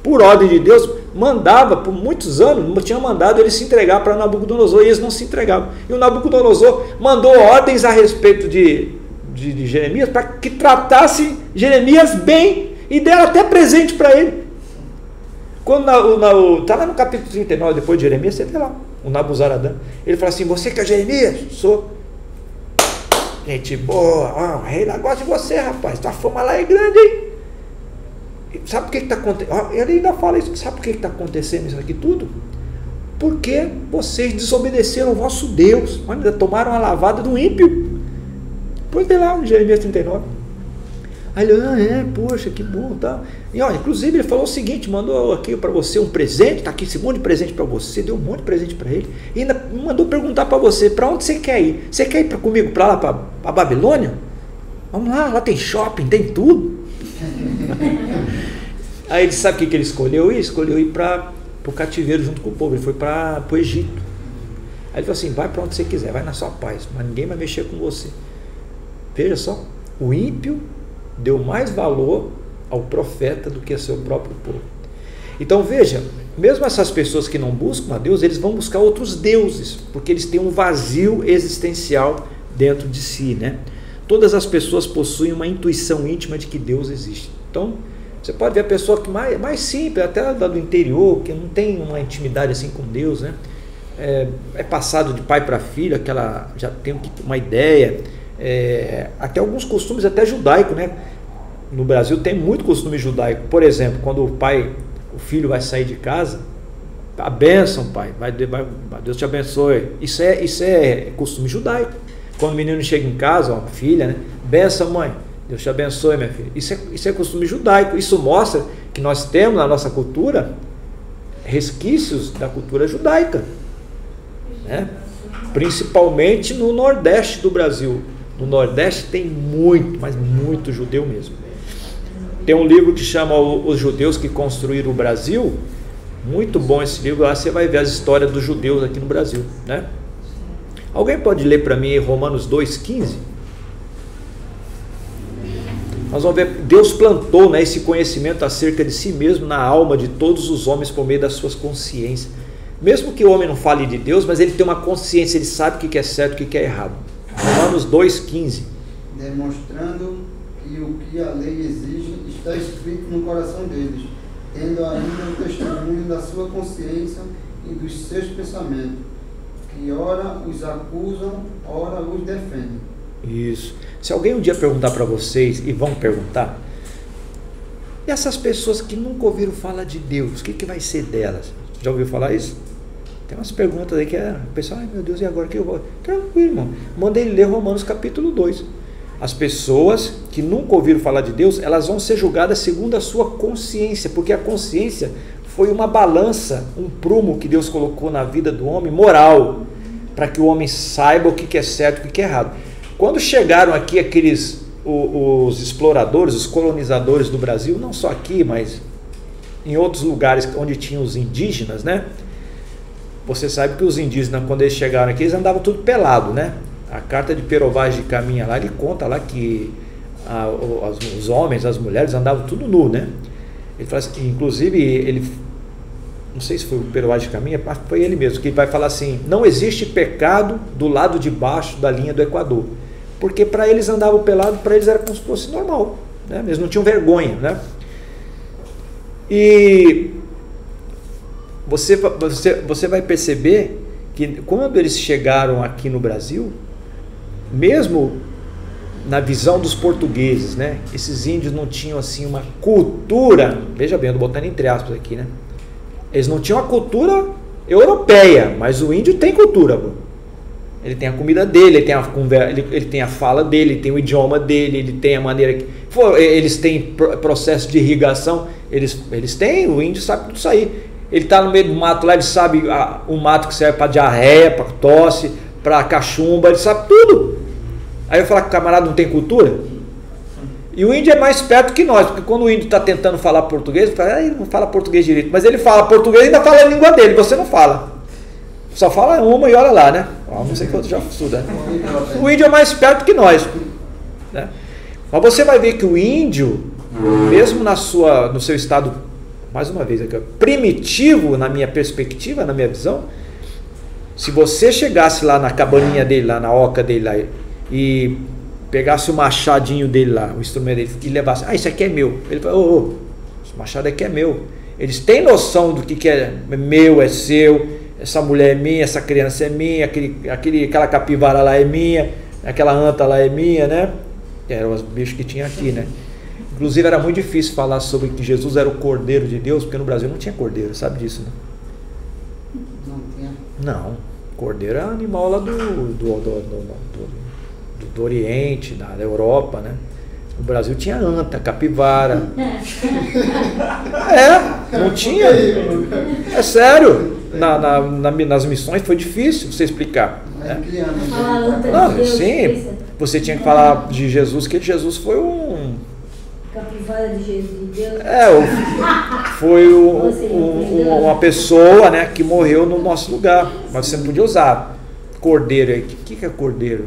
por ordem de Deus, mandava, por muitos anos, tinha mandado ele se entregar para Nabucodonosor, e eles não se entregavam. E o Nabucodonosor mandou ordens a respeito de Jeremias, para que tratasse Jeremias bem, e deram até presente para ele. Quando está lá no capítulo 39, depois de Jeremias, você vê lá, o Nabuzaradã, ele fala assim: você que é Jeremias? Sou. Gente boa, o rei lá gosta de você, rapaz, tua fama lá é grande, hein? Sabe por que está acontecendo? Ele ainda fala isso. Sabe por que está acontecendo isso aqui tudo? Porque vocês desobedeceram ao vosso Deus, ainda tomaram a lavada do ímpio. Pois vê lá, em Jeremias 39. Aí ele, poxa, que bom, tá? E inclusive ele falou o seguinte: mandou aqui para você um presente, tá aqui esse monte de presente para você, deu um monte de presente para ele, e ainda mandou perguntar para você: para onde você quer ir? Você quer ir comigo para lá, para a Babilônia? Vamos lá tem shopping, tem tudo. Aí ele sabe o que ele escolheu ir? Escolheu ir para o cativeiro junto com o povo. Ele foi para o Egito. Aí ele falou assim: vai para onde você quiser, vai na sua paz, mas ninguém vai mexer com você. Veja só, o ímpio deu mais valor ao profeta do que a seu próprio povo. Então veja, mesmo essas pessoas que não buscam a Deus, eles vão buscar outros deuses, porque eles têm um vazio existencial dentro de si, né? Todas as pessoas possuem uma intuição íntima de que Deus existe. Então você pode ver a pessoa que mais simples, até do interior, que não tem uma intimidade assim com Deus, né? É passado de pai para filho, que ela já tem uma ideia, até alguns costumes até judaico, né? No Brasil tem muito costume judaico. Por exemplo, quando o filho vai sair de casa, a bênção, pai, Deus te abençoe. Isso é costume judaico. Quando o menino chega em casa, filha, né? Benção, mãe, Deus te abençoe, minha filha. Isso é costume judaico. Isso mostra que nós temos na nossa cultura resquícios da cultura judaica, né? Principalmente no Nordeste do Brasil. No Nordeste tem muito, mas muito judeu mesmo. Tem um livro que chama Os Judeus que Construíram o Brasil. Muito bom esse livro. Lá você vai ver as histórias dos judeus aqui no Brasil, né? Alguém pode ler para mim Romanos 2,15? Nós vamos ver, Deus plantou, né, esse conhecimento acerca de si mesmo na alma de todos os homens por meio das suas consciências. Mesmo que o homem não fale de Deus, mas ele tem uma consciência, ele sabe o que é certo e o que é errado. Romanos 2,15. Demonstrando que o que a lei exige está escrito no coração deles, tendo ainda o testemunho da sua consciência e dos seus pensamentos, que ora os acusam, ora os defendem. Isso. Se alguém um dia perguntar para vocês, e vão perguntar, e essas pessoas que nunca ouviram falar de Deus, o que vai ser delas? Já ouviu falar isso? Tem umas perguntas aí que o pessoal, ai meu Deus, e agora que eu vou? Tranquilo, irmão. Manda ele ler Romanos capítulo 2. As pessoas que nunca ouviram falar de Deus, elas vão ser julgadas segundo a sua consciência, porque a consciência foi uma balança, um prumo que Deus colocou na vida do homem, moral, para que o homem saiba o que é certo e o que é errado. Quando chegaram aqui os exploradores, os colonizadores do Brasil, não só aqui, mas em outros lugares onde tinham os indígenas, né? Você sabe que os indígenas, quando eles chegaram aqui, eles andavam tudo pelado, né? A carta de Pero Vaz de Caminha lá, ele conta lá que os homens, as mulheres andavam tudo nu, né? Ele fala assim, inclusive, ele, não sei se foi o Pero Vaz de Caminha, mas foi ele mesmo, que ele vai falar assim: não existe pecado do lado de baixo da linha do Equador, porque para eles andavam pelado, para eles era como se fosse normal, né? Eles não tinham vergonha, né? E você vai perceber que quando eles chegaram aqui no Brasil, mesmo na visão dos portugueses, né, esses índios não tinham assim uma cultura, veja bem, eu estou botando entre aspas aqui, né, Eles não tinham a cultura europeia, mas o índio tem cultura, pô. Ele tem a comida dele, ele tem a fala dele, ele tem o idioma dele, ele tem a maneira que... Eles têm processo de irrigação, eles têm, o índio sabe tudo isso aí. Ele está no meio do mato lá, ele sabe o mato que serve para diarreia, para tosse, para cachumba, ele sabe tudo. Aí eu falar que o camarada não tem cultura? E o índio é mais esperto que nós, porque quando o índio está tentando falar português, ele fala, ele não fala português direito, mas ele fala português e ainda fala a língua dele, você não fala. Só fala uma e olha lá, né? Não sei quanto já estuda. Né? O índio é mais esperto que nós. Né? Mas você vai ver que o índio, mesmo no seu estado, mais uma vez aqui, primitivo, na minha perspectiva, na minha visão, se você chegasse lá na cabaninha dele, lá na oca dele, lá, e pegasse o machadinho dele lá, o instrumento dele, e levasse, isso aqui é meu. Ele fala, esse machado aqui é meu. Eles têm noção do que é meu, é seu. Essa mulher é minha, essa criança é minha, aquela capivara lá é minha, aquela anta lá é minha, né? Eram os bichos que tinha aqui, né? Inclusive era muito difícil falar sobre que Jesus era o Cordeiro de Deus, porque no Brasil não tinha cordeiro, sabe disso, né? Não tinha? Não, cordeiro é animal lá do Oriente, da Europa, né? No Brasil tinha anta, capivara. Não tinha. É sério. Nas missões foi difícil você explicar. Né? Não, sim, você tinha que falar de Jesus, que Jesus foi capivara de Deus. Foi uma pessoa, né, que morreu no nosso lugar. Mas você não podia usar cordeiro aí. O que é cordeiro?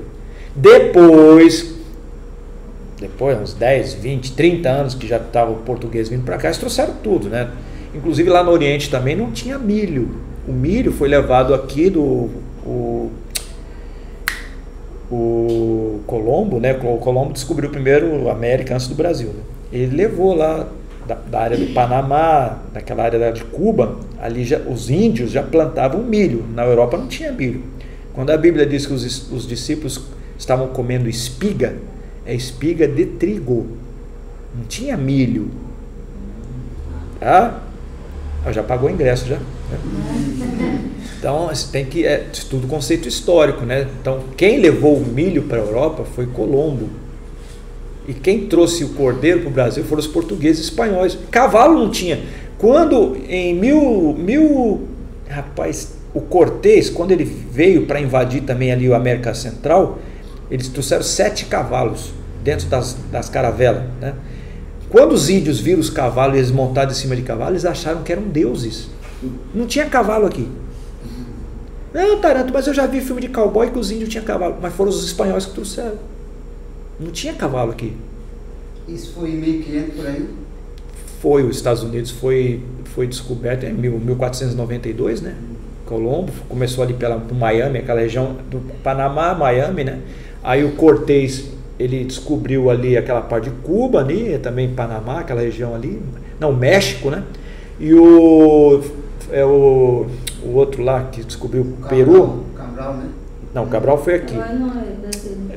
Depois, uns 10, 20, 30 anos que já estava o português vindo para cá, eles trouxeram tudo, né? Inclusive lá no Oriente também não tinha milho. O milho foi levado aqui o Colombo, né? O Colombo descobriu primeiro a América antes do Brasil, né? Ele levou lá da área do Panamá, daquela área de Cuba, ali os índios já plantavam milho. Na Europa não tinha milho. Quando a Bíblia diz que os discípulos estavam comendo espiga, é espiga de trigo. Não tinha milho. Já pagou o ingresso já. Né? Então tem que tudo conceito histórico, né? Então quem levou o milho para a Europa foi Colombo. E quem trouxe o cordeiro para o Brasil foram os portugueses e espanhóis. Cavalo não tinha. Quando em o Cortés, quando ele veio para invadir também ali a América Central, eles trouxeram 7 cavalos dentro das caravelas, né? Quando os índios viram os cavalos e eles montados em cima de cavalos, eles acharam que eram deuses. Não tinha cavalo aqui. Não, Taranto, mas eu já vi filme de cowboy que os índios tinham cavalo. Mas foram os espanhóis que trouxeram. Não tinha cavalo aqui. Isso foi em 1500 por aí? Foi, os Estados Unidos foi descoberto em 1492, né? Colombo começou ali por Miami, aquela região do Panamá, Miami, né? Aí o Cortés, ele descobriu ali aquela parte de Cuba, ali, também Panamá, aquela região ali, não, México, né? E o outro lá que descobriu o Peru. Cabral, né? Não, Cabral foi aqui.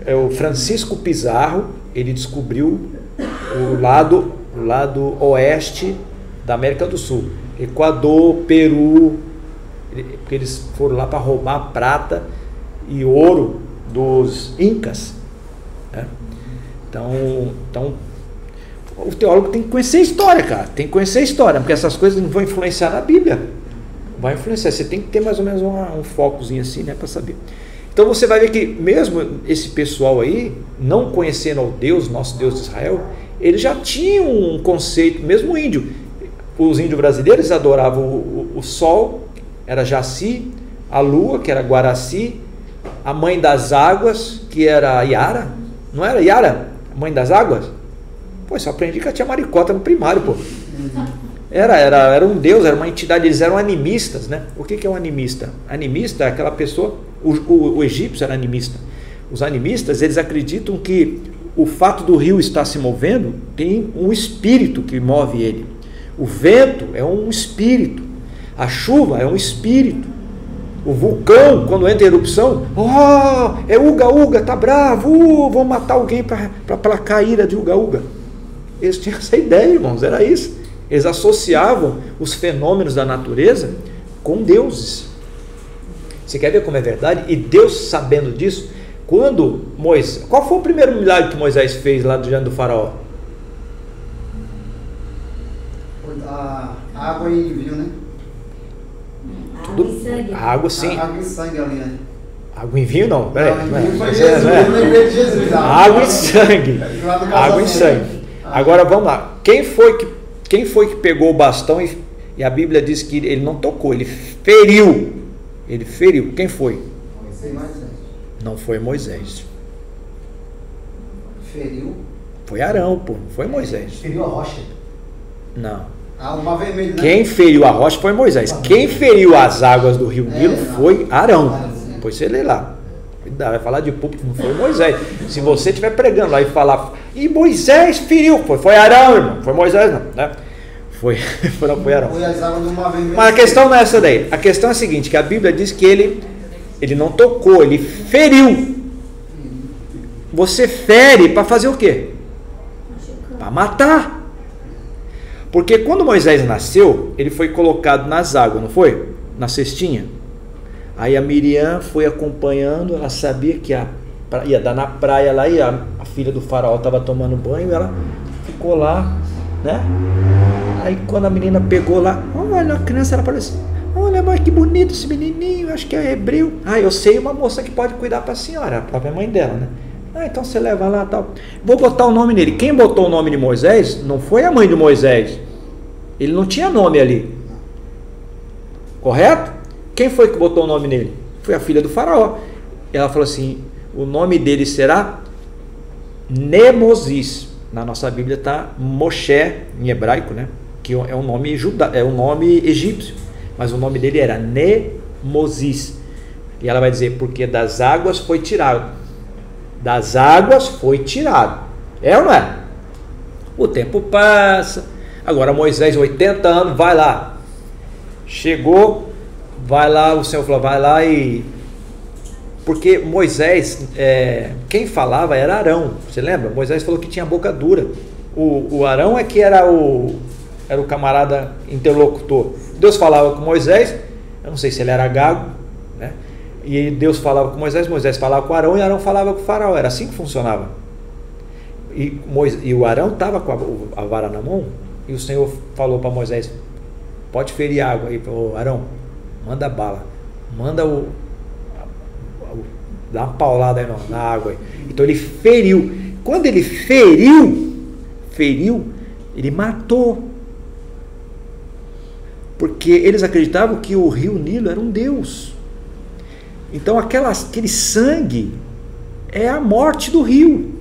É o Francisco Pizarro, ele descobriu o lado oeste da América do Sul, Equador, Peru, porque eles foram lá para roubar prata e ouro dos incas, né? Então o teólogo tem que conhecer a história, cara, tem que conhecer a história, porque essas coisas não vão influenciar na Bíblia, vai influenciar, você tem que ter mais ou menos um focozinho assim, né, para saber. Então você vai ver que mesmo esse pessoal aí, não conhecendo ao Deus, nosso Deus de Israel, eles já tinham um conceito, mesmo o índio, os índios brasileiros adoravam o sol, era Jaci, a lua, que era Guaraci, a mãe das águas, que era Iara, não era Iara, a mãe das águas? Pô, só aprendi que a tia Maricota no primário, pô. Era um deus, era uma entidade, eles eram animistas, né? O que é um animista? Animista é aquela pessoa, o egípcio era animista. Os animistas, eles acreditam que o fato do rio estar se movendo tem um espírito que move ele. O vento é um espírito. A chuva é um espírito. O vulcão, quando entra em erupção, é uga-uga, tá bravo, vão matar alguém para placar a ira de uga-uga. Eles tinham essa ideia, irmãos, era isso. Eles associavam os fenômenos da natureza com deuses. Você quer ver como é verdade? E Deus, sabendo disso, quando Moisés... Qual foi o primeiro milagre que Moisés fez lá diante do faraó? A água em vinho, né? Água e sangue. Água, sim. Água e sangue ali, né? Água em vinho não, peraí. Não, em vinho foi Jesus, eu lembrei de Jesus. Água e sangue. Lá do Água e casamento. sangue. Agora vamos lá. Quem foi que pegou o bastão e a Bíblia diz que ele não tocou, ele feriu. Ele feriu. Quem foi? Não foi Moisés. Feriu. Foi Arão, pô. Não foi Moisés. Feriu a rocha. Não. Ah, o mar vermelho, né? Quem feriu a rocha foi Moisés. Quem feriu as águas do rio Nilo foi Arão. Depois você lê lá. Cuidado, vai falar de público, não foi Moisés. Se você estiver pregando lá e falar, e Moisés feriu, foi Arão, irmão. Foi Moisés, não, né? Foi Arão. Foi as águas do mar vermelho. Mas a questão não é essa daí. A questão é a seguinte, que a Bíblia diz que ele não tocou, ele feriu. Você fere para fazer o quê? Para matar. Porque quando Moisés nasceu, ele foi colocado nas águas, não foi? Na cestinha. Aí a Miriam foi acompanhando, ela sabia que ia dar na praia lá, e a filha do faraó estava tomando banho, ela ficou lá, né? Aí quando a menina pegou lá, olha a criança, ela falou assim, olha mãe, que bonito esse menininho, acho que é hebreu. Ah, eu sei uma moça que pode cuidar para a senhora, a própria mãe dela, né? Ah, então você leva lá, tal. Vou botar o nome nele. Quem botou o nome de Moisés não foi a mãe de Moisés. Ele não tinha nome ali. Correto? Quem foi que botou o nome nele? Foi a filha do faraó. Ela falou assim, o nome dele será Nemozis. Na nossa Bíblia está Moshe, em hebraico, né? Que é um nome é um nome egípcio. Mas o nome dele era Nemozis. E ela vai dizer, porque das águas foi tirado. Das águas foi tirado. É ou não é? O tempo passa. Agora Moisés, 80 anos, vai lá. Chegou, vai lá, o Senhor falou, vai lá e... Porque Moisés, quem falava era Arão. Você lembra? Moisés falou que tinha boca dura. O Arão é que era o camarada interlocutor. Deus falava com Moisés, eu não sei se ele era gago, né? E Deus falava com Moisés, Moisés falava com Arão e Arão falava com o faraó. Era assim que funcionava. E o Arão estava com a vara na mão, e o Senhor falou para Moisés, pode ferir água aí, Arão, manda bala, manda dá uma paulada aí na água aí. Então ele feriu. Quando ele feriu, ele matou. Porque eles acreditavam que o rio Nilo era um deus. Então aquele sangue é a morte do rio.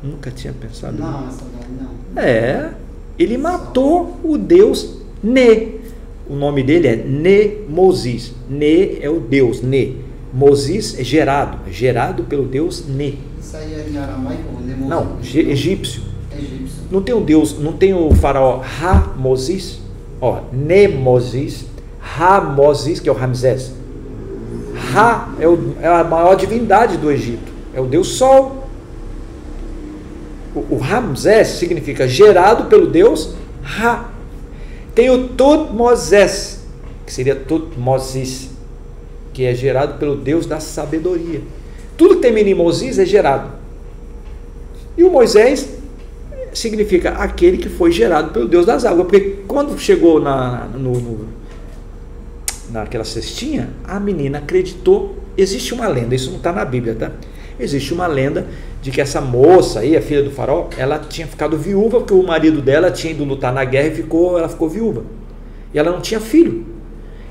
Nunca tinha pensado nisso. Não, essa não. Ele matou o deus Ne. O nome dele é Nemozis. Ne é o deus, Ne. Mozis é gerado pelo deus Ne. Isso aí é em aramaico ou Nemozis? Não, egípcio. Egípcio. Não tem um deus, não tem o faraó Ramozis? Ó, Nemozis, Ramozis, que é o Ramsés. Ra é a maior divindade do Egito. É o deus Sol. O Ramsés significa gerado pelo deus Ra. Tem o Tutmoses, que seria Tutmosis, que é gerado pelo deus da sabedoria. Tudo que termina em Moses é gerado. E o Moisés significa aquele que foi gerado pelo deus das águas. Porque quando chegou naquela cestinha, a menina acreditou. Existe uma lenda, isso não está na Bíblia, tá? Existe uma lenda de que essa moça aí, a filha do faraó, ela tinha ficado viúva porque o marido dela tinha ido lutar na guerra e ela ficou viúva. E ela não tinha filho.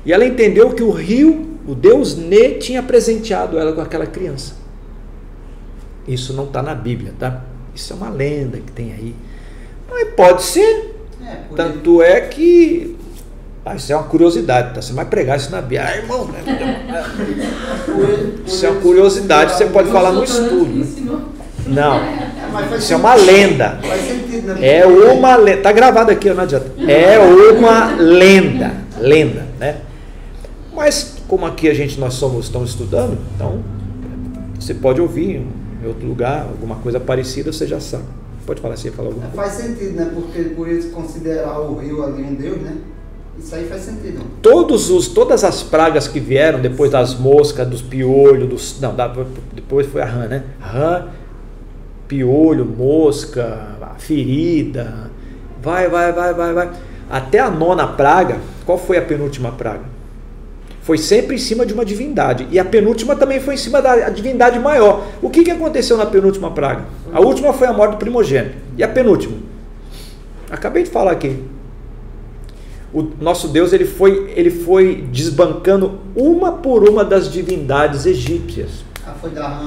E ela entendeu que o rio, o deus Ne, tinha presenteado ela com aquela criança. Isso não está na Bíblia, tá? Isso é uma lenda que tem aí. Mas pode ser. Tanto é que... isso é uma curiosidade, tá? Você vai pregar isso na Bíblia. Irmão, isso é uma curiosidade, você pode falar no estudo. Não, isso é uma lenda. Faz sentido, né? É uma lenda. Tá gravado aqui, não adianta. É uma lenda, né? Mas como aqui nós estamos estudando, então você pode ouvir em outro lugar alguma coisa parecida, você já sabe. Pode falar assim, falar alguma coisa. Faz sentido, né? Porque por eles considerar o rio ali um deus, né? Isso aí faz sentido. Todas as pragas que vieram depois das moscas, dos piolhos, depois foi a rã, né? Rã, piolho, mosca, ferida, vai. Até a 9ª praga, qual foi a penúltima praga? Foi sempre em cima de uma divindade. E a penúltima também foi em cima da divindade maior. O que aconteceu na penúltima praga? A última foi a morte do primogênito. E a penúltima? Acabei de falar aqui. O nosso Deus ele foi desbancando uma por uma das divindades egípcias. Foi da rã,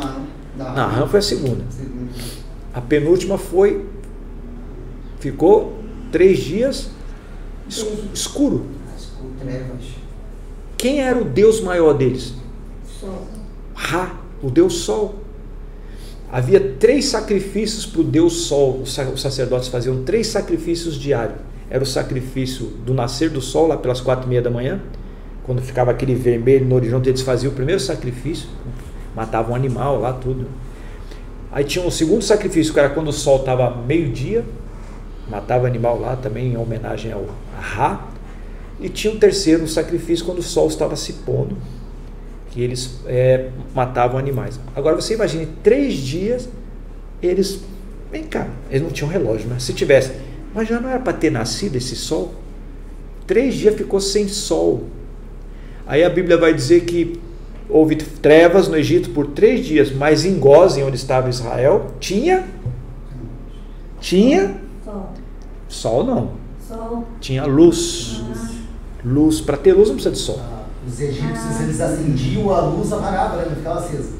né? A rã foi a segunda. A penúltima ficou 3 dias escuro. Trevas. Quem era o Deus maior deles? Sol. Ra, o Deus Sol. Havia 3 sacrifícios para o Deus Sol. Os sacerdotes faziam 3 sacrifícios diários. Era o sacrifício do nascer do sol, lá pelas 4:30 da manhã, quando ficava aquele vermelho no horizonte, eles faziam o primeiro sacrifício, matavam um animal lá, tudo. Aí tinha um segundo sacrifício, que era quando o sol estava meio-dia, matava animal lá também, em homenagem ao Ra. E tinha um terceiro sacrifício, quando o sol estava se pondo, que eles matavam animais. Agora você imagine, 3 dias, eles não tinham relógio, né? Se tivesse, mas já não era para ter nascido esse sol? 3 dias ficou sem sol. Aí a Bíblia vai dizer que houve trevas no Egito por 3 dias, mas em Gósen, onde estava Israel, tinha sol não. Sol. Tinha luz. Luz. Para ter luz não precisa de sol. Os egípcios, eles acendiam a luz, apagava, né? Não ficava acesa.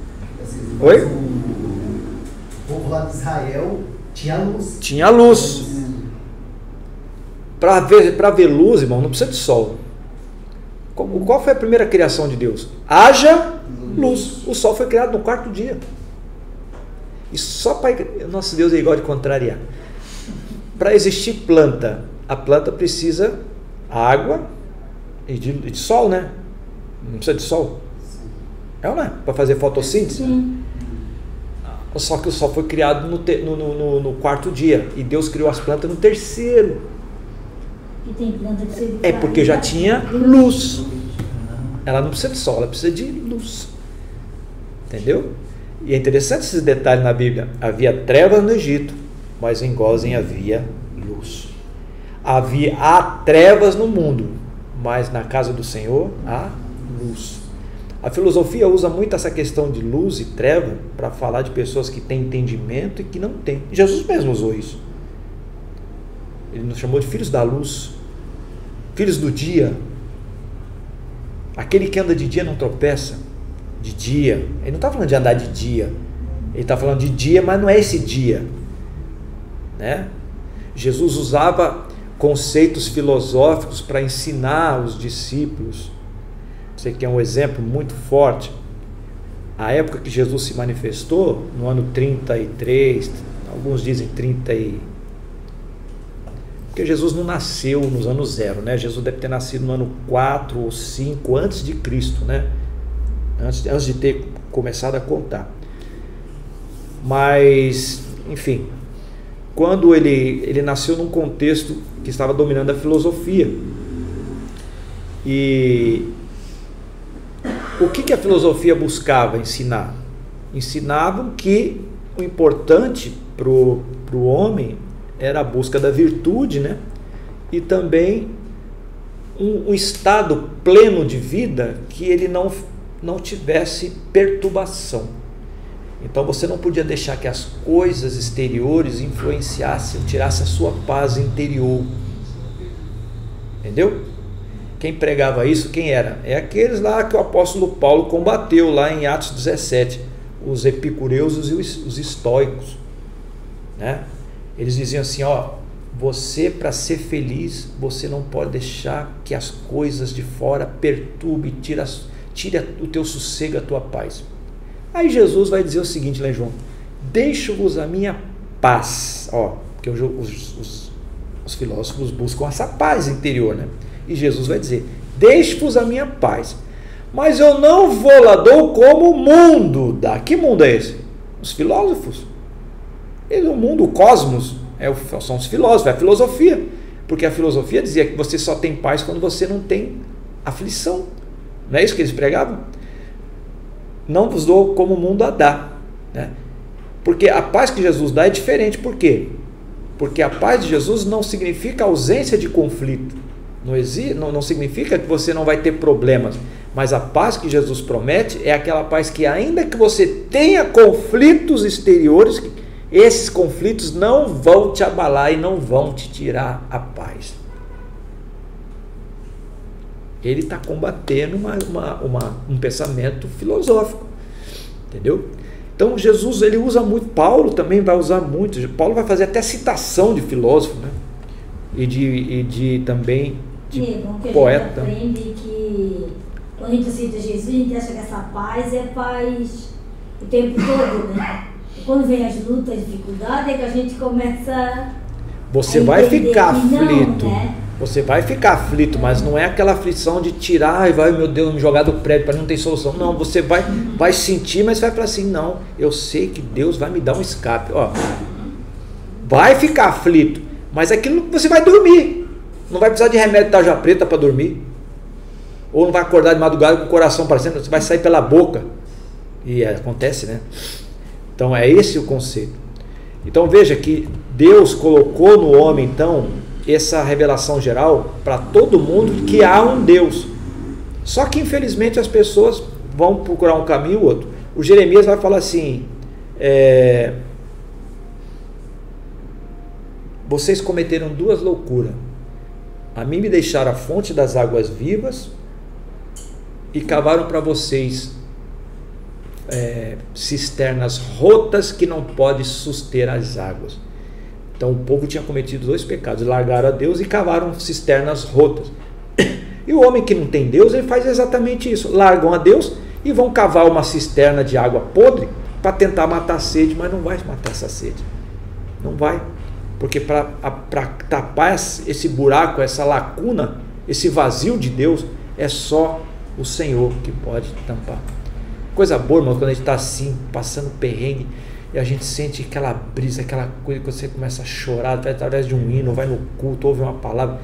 Oi? O povo lá de Israel tinha luz. Tinha luz. Para ver luz, irmão, não precisa de sol. Qual foi a primeira criação de Deus? Haja luz. O sol foi criado no 4º dia. E só para... Nosso Deus é igual de contrariar. Para existir planta, a planta precisa água e de sol, né? Não precisa de sol? É ou não é? Para fazer fotossíntese? Sim. Só que o sol foi criado no 4º dia. E Deus criou as plantas no 3º. E tem planta que você Porque já tinha luz. Ela não precisa de sol, ela precisa de luz. Entendeu? E é interessante esses detalhes na Bíblia. Havia trevas no Egito, mas em Gósen havia luz. Há trevas no mundo, mas na casa do Senhor há luz. A filosofia usa muito essa questão de luz e treva para falar de pessoas que têm entendimento e que não têm. Jesus mesmo usou isso. Ele nos chamou de filhos da luz, filhos do dia. Aquele que anda de dia não tropeça. De dia. Ele não está falando de andar de dia. Ele está falando de dia, mas não é esse dia, né? Jesus usava conceitos filosóficos para ensinar os discípulos. Você quer um exemplo muito forte? A época que Jesus se manifestou, no ano 33, alguns dizem 30 porque Jesus não nasceu nos anos 0, né? Jesus deve ter nascido no ano 4 ou 5 antes de Cristo, né? Antes de ter começado a contar. Mas, enfim, quando ele nasceu num contexto que estava dominando a filosofia. E o que a filosofia buscava ensinar? Ensinavam que o importante para o homem era a busca da virtude, né? E também um estado pleno de vida que ele não tivesse perturbação. Então você não podia deixar que as coisas exteriores influenciassem, tirassem a sua paz interior. Entendeu? Quem pregava isso, quem era? É aqueles lá que o apóstolo Paulo combateu lá em Atos 17, os epicureus e os estoicos, né? Eles diziam assim, você, para ser feliz, você não pode deixar que as coisas de fora perturbem, tire o teu sossego, a tua paz. Aí Jesus vai dizer o seguinte lá em João: deixo-vos a minha paz. Porque os filósofos buscam essa paz interior, né? E Jesus vai dizer: deixo-vos a minha paz, mas eu não vou lá dou como o mundo dá. Que mundo é esse? Os filósofos. O mundo, o cosmos, são os filósofos, é a filosofia. Porque a filosofia dizia que você só tem paz quando você não tem aflição. Não é isso que eles pregavam? Não vos dou como o mundo a dá, né? Porque a paz que Jesus dá é diferente. Por quê? Porque a paz de Jesus não significa ausência de conflito. Não significa que você não vai ter problemas. Mas a paz que Jesus promete é aquela paz que, ainda que você tenha conflitos exteriores, esses conflitos não vão te abalar e não vão te tirar a paz. Ele está combatendo um pensamento filosófico, entendeu? Então Jesus, ele usa muito, Paulo também vai usar muito, Paulo vai fazer até citação de filósofo, né? e também de poeta. A gente aprende que quando a gente cita Jesus, a gente acha que essa paz é paz o tempo todo, né? E quando vem as lutas, as dificuldades, é que a gente começa Você vai ficar aflito, né? Você vai ficar aflito, mas não é aquela aflição de tirar e vai, meu Deus, me jogar do prédio para não ter solução. Não, você vai sentir, mas vai falar assim, não, eu sei que Deus vai me dar um escape. Ó, vai ficar aflito, mas aquilo você vai dormir. Não vai precisar de remédio de tarja preta para dormir. Ou não vai acordar de madrugada com o coração parecendo, você vai sair pela boca. E acontece, né? Então é esse o conceito. Então veja que Deus colocou no homem, então, essa revelação geral para todo mundo que há um Deus. Só que infelizmente as pessoas vão procurar um caminho ou outro. O Jeremias vai falar assim, vocês cometeram duas loucuras. A mim me deixaram a fonte das águas vivas e cavaram para vocês cisternas rotas que não podem suster as águas. Então o povo tinha cometido dois pecados, largaram a Deus e cavaram cisternas rotas. E o homem que não tem Deus, ele faz exatamente isso, largam a Deus e vão cavar uma cisterna de água podre para tentar matar a sede, mas não vai matar essa sede, não vai, porque para tapar esse buraco, essa lacuna, esse vazio de Deus, é só o Senhor que pode tampar. Coisa boa, irmão, quando a gente está assim, passando perrengue, e a gente sente aquela brisa, aquela coisa que você começa a chorar através de um hino, vai no culto, ouve uma palavra.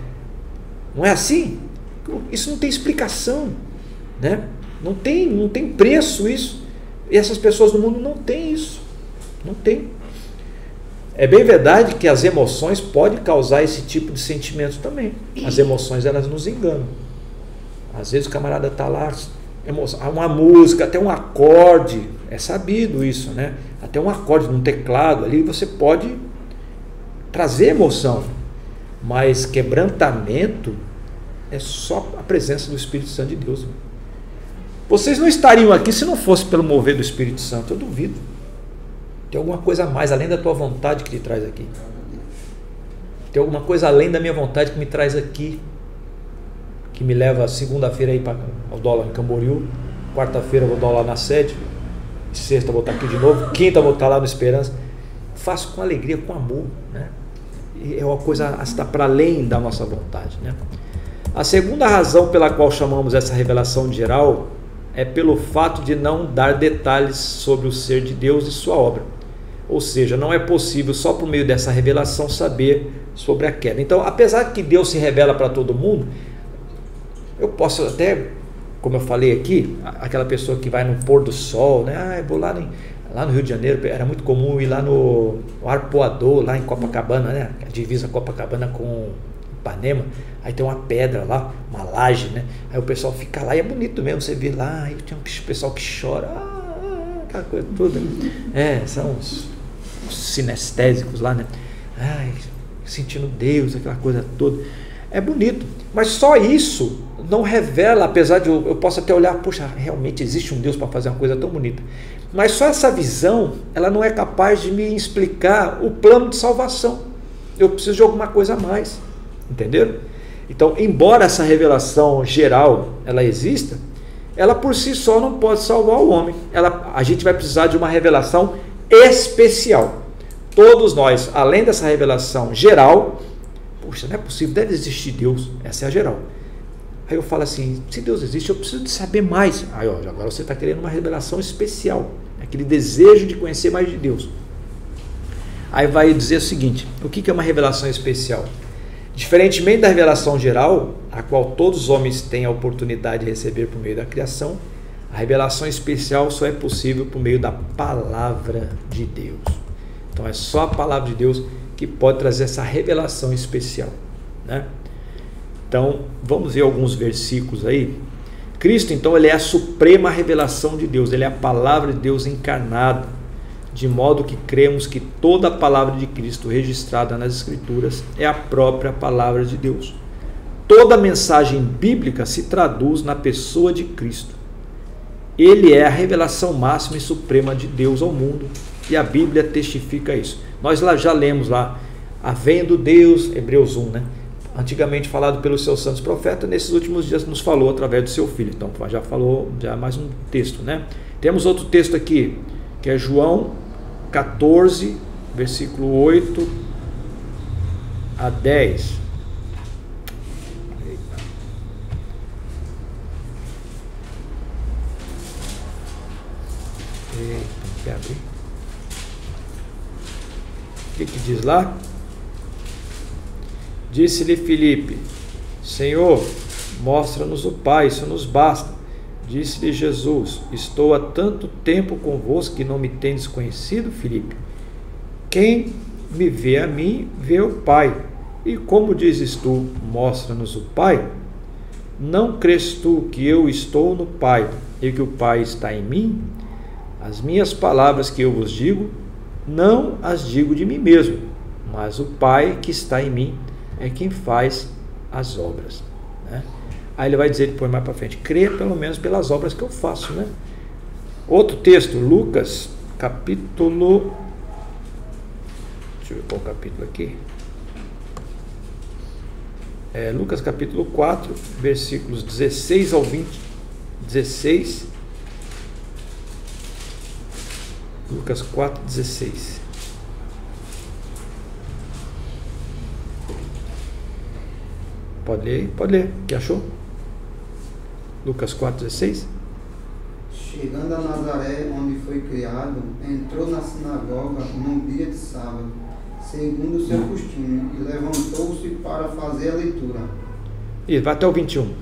Não é assim? Isso não tem explicação, né? Não tem preço isso. E essas pessoas no mundo não têm isso. Não tem. É bem verdade que as emoções podem causar esse tipo de sentimento também. As emoções, elas nos enganam. Às vezes o camarada está lá, uma música, até um acorde, é sabido isso, né? Até um acorde num teclado ali, você pode trazer emoção, mas quebrantamento é só a presença do Espírito Santo de Deus. Vocês não estariam aqui se não fosse pelo mover do Espírito Santo, eu duvido. Tem alguma coisa a mais, além da tua vontade, que te traz aqui. Tem alguma coisa além da minha vontade que me traz aqui, que me leva segunda-feira aí para o dólar em Camboriú, quarta-feira eu vou dar lá na sede, sexta eu vou estar aqui de novo, quinta eu vou estar lá no Esperança. Faço com alegria, com amor, né? E é uma coisa a estar para além da nossa vontade, né? A segunda razão pela qual chamamos essa revelação geral é pelo fato de não dar detalhes sobre o ser de Deus e sua obra. Ou seja, não é possível só por meio dessa revelação saber sobre a queda. Então, apesar que Deus se revela para todo mundo, eu posso até, como eu falei aqui, aquela pessoa que vai no pôr do sol, né? Eu vou lá no Rio de Janeiro, era muito comum ir lá no Arpoador, lá em Copacabana, né? A divisa Copacabana com Ipanema, aí tem uma pedra lá, uma laje, né? Aí o pessoal fica lá e é bonito mesmo, você vê lá, aí tem um pessoal que chora, aquela coisa toda. São os sinestésicos lá, né? Sentindo Deus, aquela coisa toda. É bonito, mas só isso não revela, apesar de eu possa até olhar, poxa, realmente existe um Deus para fazer uma coisa tão bonita, mas só essa visão, ela não é capaz de me explicar o plano de salvação. Eu preciso de alguma coisa a mais, entenderam? Então, embora essa revelação geral ela exista, ela por si só não pode salvar o homem. A gente vai precisar de uma revelação especial. Todos nós, além dessa revelação geral, poxa, não é possível, deve existir Deus, essa é a geral. Aí eu falo assim, se Deus existe, eu preciso de saber mais. Aí agora você está querendo uma revelação especial, aquele desejo de conhecer mais de Deus. Aí vai dizer o seguinte: o que é uma revelação especial? Diferentemente da revelação geral, a qual todos os homens têm a oportunidade de receber por meio da criação, a revelação especial só é possível por meio da palavra de Deus. Então é só a palavra de Deus que pode trazer essa revelação especial, né? Então vamos ver alguns versículos aí. Cristo, então, ele é a suprema revelação de Deus, ele é a palavra de Deus encarnada, de modo que cremos que toda a palavra de Cristo registrada nas Escrituras é a própria palavra de Deus. Toda mensagem bíblica se traduz na pessoa de Cristo. Ele é a revelação máxima e suprema de Deus ao mundo, e a Bíblia testifica isso. Nós já lemos lá, havendo Deus, Hebreus 1, né? Antigamente falado pelos seus santos profetas, nesses últimos dias nos falou através do seu Filho. Então já falou, já mais um texto, né? Temos outro texto aqui, que é João 14, versículo 8 a 10. Quer abrir? O que diz lá? Disse-lhe Filipe: Senhor, mostra-nos o Pai, isso nos basta. Disse-lhe Jesus: estou há tanto tempo convosco que não me tendes conhecido, Filipe? Quem me vê a mim, vê o Pai. E como dizes tu, mostra-nos o Pai? Não crês tu que eu estou no Pai e que o Pai está em mim? As minhas palavras que eu vos digo, não as digo de mim mesmo, mas o Pai que está em mim é quem faz as obras, né? Aí ele vai dizer depois mais para frente: crê pelo menos pelas obras que eu faço, né? Outro texto, Lucas capítulo, deixa eu ver qual capítulo aqui, Lucas capítulo 4, versículos 16 ao 20, 16, Lucas 4, 16. Pode ler? Pode ler. O que achou? Lucas 4, 16. Chegando a Nazaré, onde foi criado, entrou na sinagoga num dia de sábado, segundo o seu costume, e levantou-se para fazer a leitura. E vai até o 21.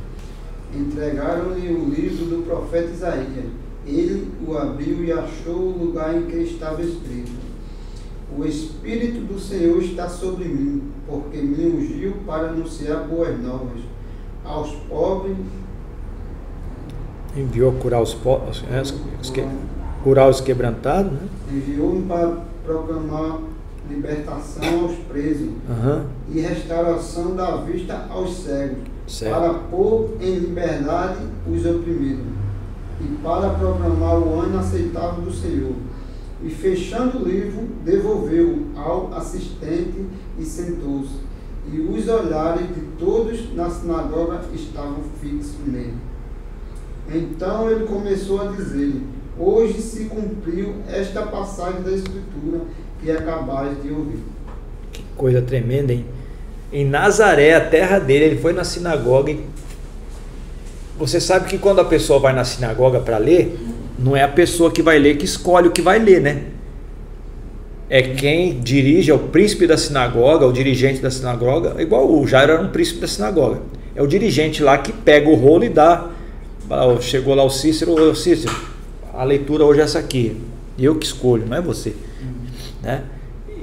Entregaram-lhe o livro do profeta Isaías. Ele o abriu e achou o lugar em que estava escrito: o Espírito do Senhor está sobre mim, porque me ungiu para anunciar boas novas aos pobres. Enviou curar os pobres, curar os quebrantados, né? Enviou-me para proclamar libertação aos presos, e restauração da vista aos cegos, para pôr em liberdade os oprimidos, e para proclamar o ano aceitável do Senhor. E fechando o livro, devolveu ao assistente e sentou-se. E os olhares de todos na sinagoga estavam fixos nele. Então ele começou a dizer: hoje se cumpriu esta passagem da Escritura que acabais de ouvir. Que coisa tremenda, hein? Em Nazaré, a terra dele, ele foi na sinagoga. E você sabe que quando a pessoa vai na sinagoga para ler, não é a pessoa que vai ler que escolhe o que vai ler, né? É quem dirige, é o príncipe da sinagoga, o dirigente da sinagoga, igual o Jairo era um príncipe da sinagoga. É o dirigente lá que pega o rolo e dá. Chegou lá o Cícero: Cícero, a leitura hoje é essa aqui, eu que escolho, não é você, né?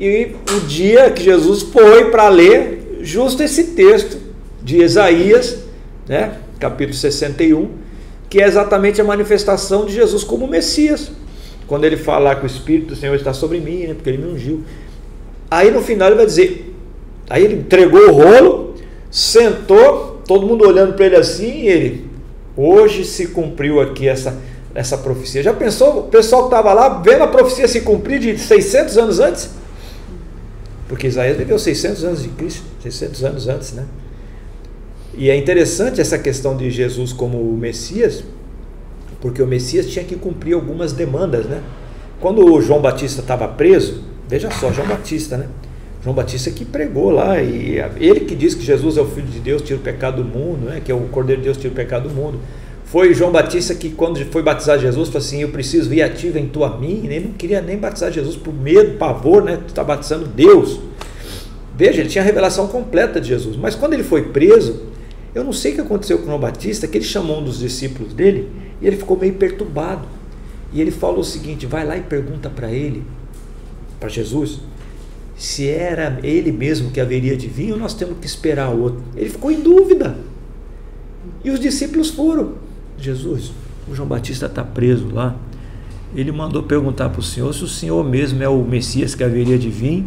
E o dia que Jesus foi para ler justo esse texto de Isaías, né? Capítulo 61, que é exatamente a manifestação de Jesus como Messias, quando ele fala que o Espírito do Senhor está sobre mim, né? Porque ele me ungiu. Aí no final ele vai dizer, aí ele entregou o rolo, sentou, todo mundo olhando para ele assim, e ele: hoje se cumpriu aqui essa profecia. Já pensou? O pessoal que estava lá vendo a profecia se cumprir de 600 anos antes? Porque Isaías viveu 600 anos de Cristo, 600 anos antes, né? E é interessante essa questão de Jesus como o Messias, porque o Messias tinha que cumprir algumas demandas, né? Quando o João Batista estava preso, veja só, João Batista, né? João Batista que pregou lá, e ele que diz que Jesus é o Filho de Deus, tira o pecado do mundo, né? Que é o Cordeiro de Deus, tira o pecado do mundo. Foi João Batista que, quando foi batizar Jesus, falou assim: eu preciso vir a ti, vem tu a mim. Ele não queria nem batizar Jesus por medo, pavor, né? Tu está batizando Deus. Veja, ele tinha a revelação completa de Jesus. Mas quando ele foi preso, eu não sei o que aconteceu com João Batista, que ele chamou um dos discípulos dele e ele ficou meio perturbado. E ele falou o seguinte: vai lá e pergunta para ele, para Jesus, se era ele mesmo que haveria de vir ou nós temos que esperar outro. Ele ficou em dúvida. E os discípulos foram: Jesus, o João Batista está preso lá. Ele mandou perguntar para o Senhor se o Senhor mesmo é o Messias que haveria de vir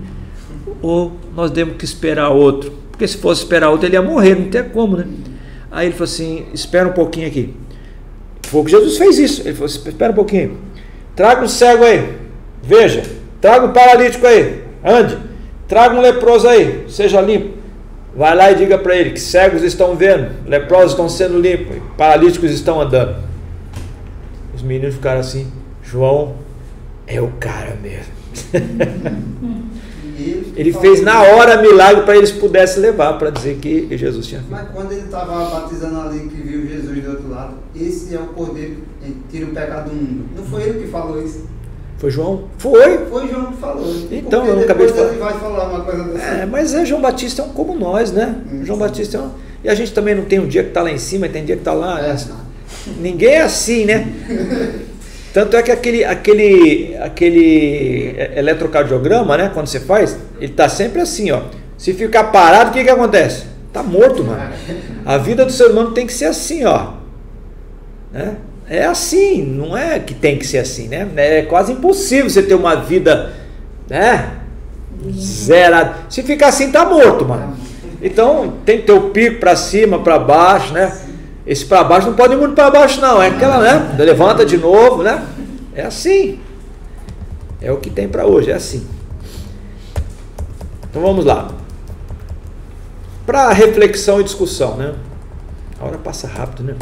ou nós temos que esperar outro. Porque se fosse esperar outro, ele ia morrer, não tem como, né? Aí ele falou assim: espera um pouquinho aqui. Foi o que Jesus fez isso. Ele falou: espera um pouquinho. Traga um cego aí, veja. Traga um paralítico aí, ande. Traga um leproso aí, seja limpo. Vai lá e diga para ele que cegos estão vendo, leprosos estão sendo limpos, paralíticos estão andando. Os meninos ficaram assim: João é o cara mesmo. Ele fez na hora milagre para eles pudessem levar, para dizer que Jesus tinha vindo. Mas quando ele estava batizando ali, que viu Jesus do outro lado, esse é o cordeiro que tira o pecado do mundo. Não foi ele que falou isso? Foi João? Foi João que falou. Então, porque eu não acabei de falar. Ele vai falar uma coisa dessa. Mas João Batista é um como nós, né? João Batista é um... E a gente também não tem um dia que está lá em cima e tem dia que está lá. Ninguém é assim, né? Tanto é que aquele eletrocardiograma, né? Quando você faz, ele está sempre assim, ó. Se ficar parado, o que acontece? Está morto, mano. A vida do ser humano tem que ser assim, ó. Né? É assim, não é que tem que ser assim, né? É quase impossível você ter uma vida, né, zerada. Se ficar assim, tá morto, mano. Então tem que ter o pico para cima, para baixo, né? Esse para baixo não pode ir muito para baixo, não. É aquela, né? Levanta de novo, né? É assim. É o que tem para hoje, é assim. Então vamos lá. Para reflexão e discussão, né? A hora passa rápido, né?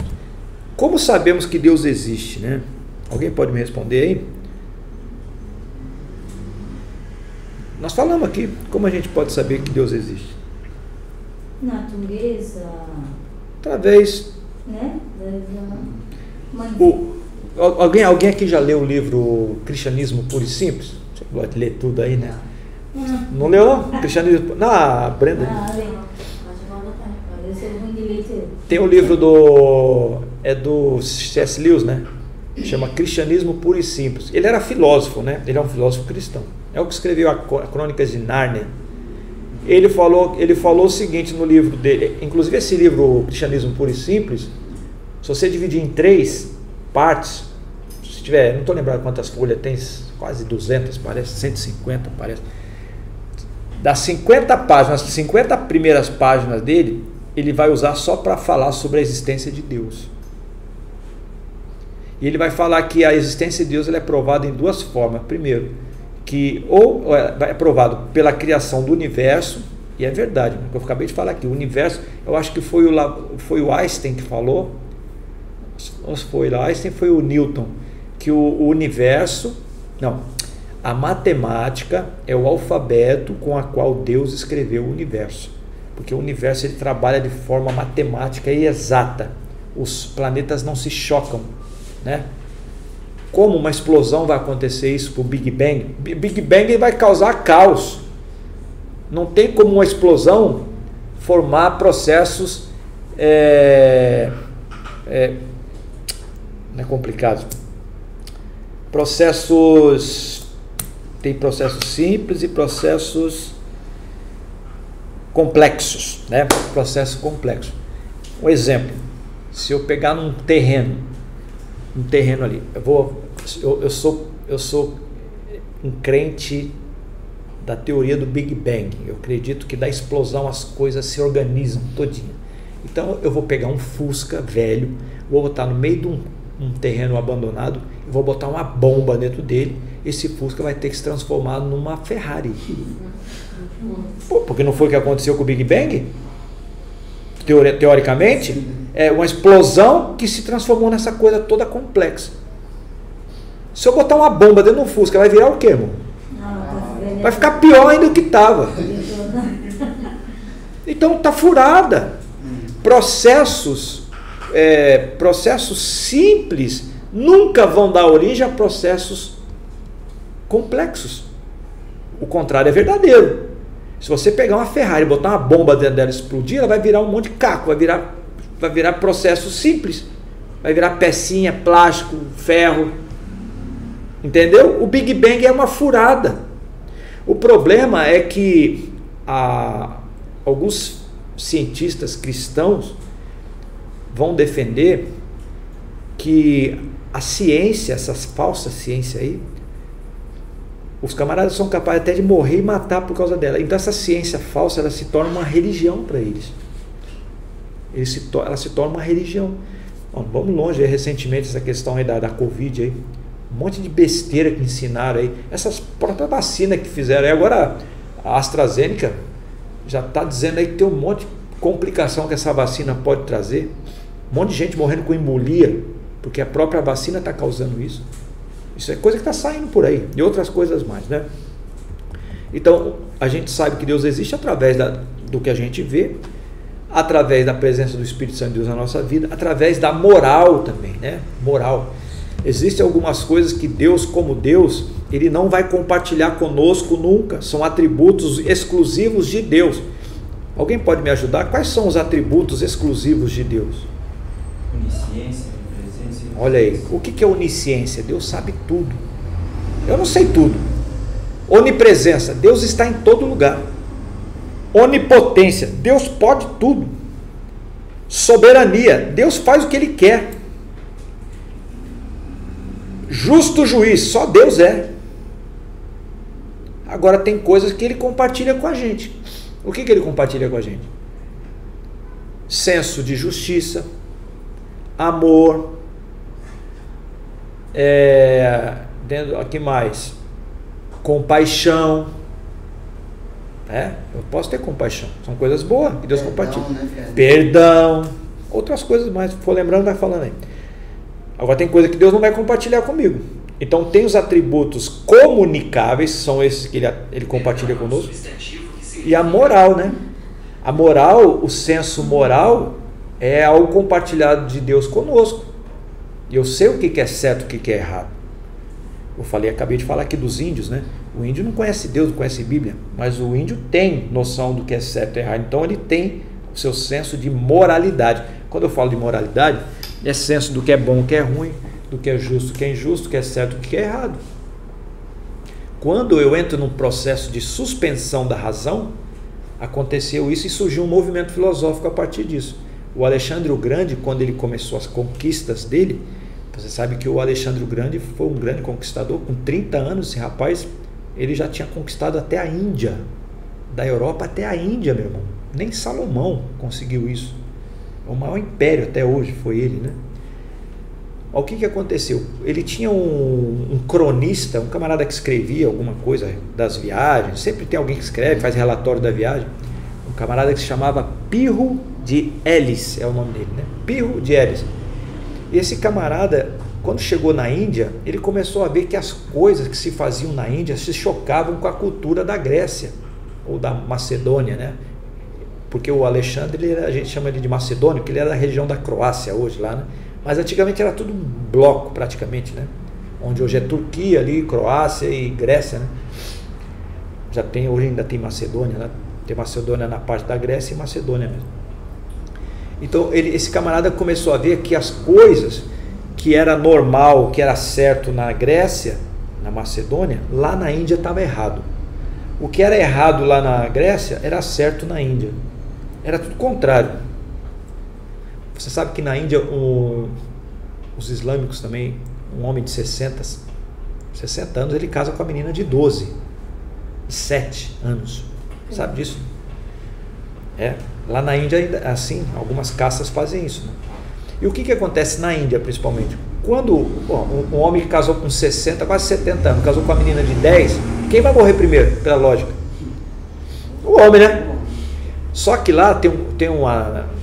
Como sabemos que Deus existe, né? Alguém pode me responder aí? Nós falamos aqui, como a gente pode saber que Deus existe? Natureza. Através. Né? Alguém aqui já leu o livro Cristianismo Puro e Simples? Você pode ler tudo aí, né? Não leu, não? Cristianismo. Não, a Brenda. Tem o livro do C.S. Lewis, né? Chama Cristianismo Puro e Simples. Ele era filósofo, né? Ele é um filósofo cristão. É o que escreveu a Crônicas de Nárnia. Ele falou o seguinte no livro dele. Inclusive esse livro Cristianismo Puro e Simples, se você dividir em 3 partes, se tiver, não estou lembrado quantas folhas tem, quase 200 parece, 150 parece. Das 50 páginas, as 50 primeiras páginas dele, ele vai usar só para falar sobre a existência de Deus. E ele vai falar que a existência de Deus ela é provada em 2 formas. Primeiro, que ou é provado pela criação do universo, e é verdade, eu acabei de falar aqui, o universo, eu acho que foi o Einstein que falou, ou foi o Einstein, foi o Newton, que o universo, não, a matemática é o alfabeto com a qual Deus escreveu o universo. Porque o universo ele trabalha de forma matemática e exata. Os planetas não se chocam, né? Como uma explosão vai acontecer isso para o Big Bang? Big Bang vai causar caos. Não tem como uma explosão formar processos não é complicado. Tem processos simples e processos complexos, né? Processo complexo. Um exemplo: se eu pegar num terreno ali, eu sou um crente da teoria do Big Bang. Eu acredito que da explosão as coisas se organizam todinha. Então eu vou pegar um Fusca velho, vou botar no meio de um terreno abandonado e vou botar uma bomba dentro dele. Esse Fusca vai ter que se transformar numa Ferrari. Porque não foi o que aconteceu com o Big Bang? Teoricamente, é uma explosão que se transformou nessa coisa toda complexa. Se eu botar uma bomba dentro de um Fusca, vai virar o quê, irmão? Vai ficar pior ainda do que estava. Então tá furada. Processos processos simples nunca vão dar origem a processos complexos. O contrário é verdadeiro. Se você pegar uma Ferrari e botar uma bomba dentro dela e explodir, ela vai virar um monte de caco, vai virar processo simples, vai virar pecinha, plástico, ferro. Entendeu? O Big Bang é uma furada. O problema é que alguns cientistas cristãos vão defender que a ciência, essas falsas ciências aí, os camaradas são capazes até de morrer e matar por causa dela. Então essa ciência falsa, ela se torna uma religião para eles. Ela se torna uma religião. Bom, vamos longe aí, recentemente, essa questão aí da Covid aí. Um monte de besteira que ensinaram aí. Essas próprias vacinas que fizeram aí. Agora a AstraZeneca já está dizendo aí que tem um monte de complicação que essa vacina pode trazer. Um monte de gente morrendo com embolia, porque a própria vacina está causando isso. Isso é coisa que está saindo por aí. E outras coisas mais, né? Então, a gente sabe que Deus existe através do que a gente vê, através da presença do Espírito Santo de Deus na nossa vida, através da moral também, né? Moral. Existem algumas coisas que Deus, como Deus, Ele não vai compartilhar conosco nunca. São atributos exclusivos de Deus. Alguém pode me ajudar? Quais são os atributos exclusivos de Deus? Onisciência, presença. Olha aí, o que é onisciência? Deus sabe tudo. Eu não sei tudo. Onipresença, Deus está em todo lugar. Onipotência, Deus pode tudo. Soberania, Deus faz o que Ele quer. Justo juiz, só Deus é. Agora tem coisas que Ele compartilha com a gente. O que Ele compartilha com a gente? Senso de justiça, amor, aqui mais, compaixão. Eu posso ter compaixão, são coisas boas que Deus compartilha. Né? Perdão, outras coisas mais, se for lembrando, vai falando aí. Agora tem coisa que Deus não vai compartilhar comigo. Então tem os atributos comunicáveis, são esses que ele compartilha conosco. E a moral, né? A moral, o senso moral é algo compartilhado de Deus conosco. E eu sei o que é certo e o que é errado. Acabei de falar aqui dos índios, né? O índio não conhece Deus, não conhece Bíblia, mas o índio tem noção do que é certo e errado. Então ele tem o seu senso de moralidade. Quando eu falo de moralidade, é senso do que é bom, o que é ruim, do que é justo, o que é injusto, o que é certo, o que é errado. Quando eu entro num processo de suspensão da razão, aconteceu isso e surgiu um movimento filosófico a partir disso. O Alexandre o Grande, quando ele começou as conquistas dele, você sabe que o Alexandre o Grande foi um grande conquistador. Com 30 anos, esse rapaz, ele já tinha conquistado até a Índia, da Europa até a Índia, meu irmão. Nem Salomão conseguiu isso. O maior império até hoje foi ele, né? O que aconteceu? Ele tinha um cronista, um camarada que escrevia alguma coisa das viagens. Sempre tem alguém que escreve, faz relatório da viagem. Um camarada que se chamava Pirro de Elis, é o nome dele, né? Pirro de Elis. E esse camarada, quando chegou na Índia, ele começou a ver que as coisas que se faziam na Índia se chocavam com a cultura da Grécia, ou da Macedônia, né? Porque o Alexandre, a gente chama ele de Macedônio, porque ele era da região da Croácia hoje lá, né? Mas antigamente era tudo um bloco praticamente, né? Onde hoje é Turquia ali, Croácia e Grécia, né? Hoje ainda tem Macedônia, né? Tem Macedônia na parte da Grécia e Macedônia mesmo. Então esse camarada começou a ver que as coisas que era normal, que era certo na Grécia, na Macedônia, lá na Índia estava errado. O que era errado lá na Grécia era certo na Índia. Era tudo contrário. Você sabe que na Índia os islâmicos também, um homem de 60 anos, ele casa com a menina de 7 anos. Sabe disso? Lá na Índia, assim, algumas castas fazem isso, né? E o que acontece na Índia, principalmente? Quando um homem que casou com 60, quase 70 anos, casou com a menina de 10, quem vai morrer primeiro, pela lógica? O homem, né? Só que lá tem uma...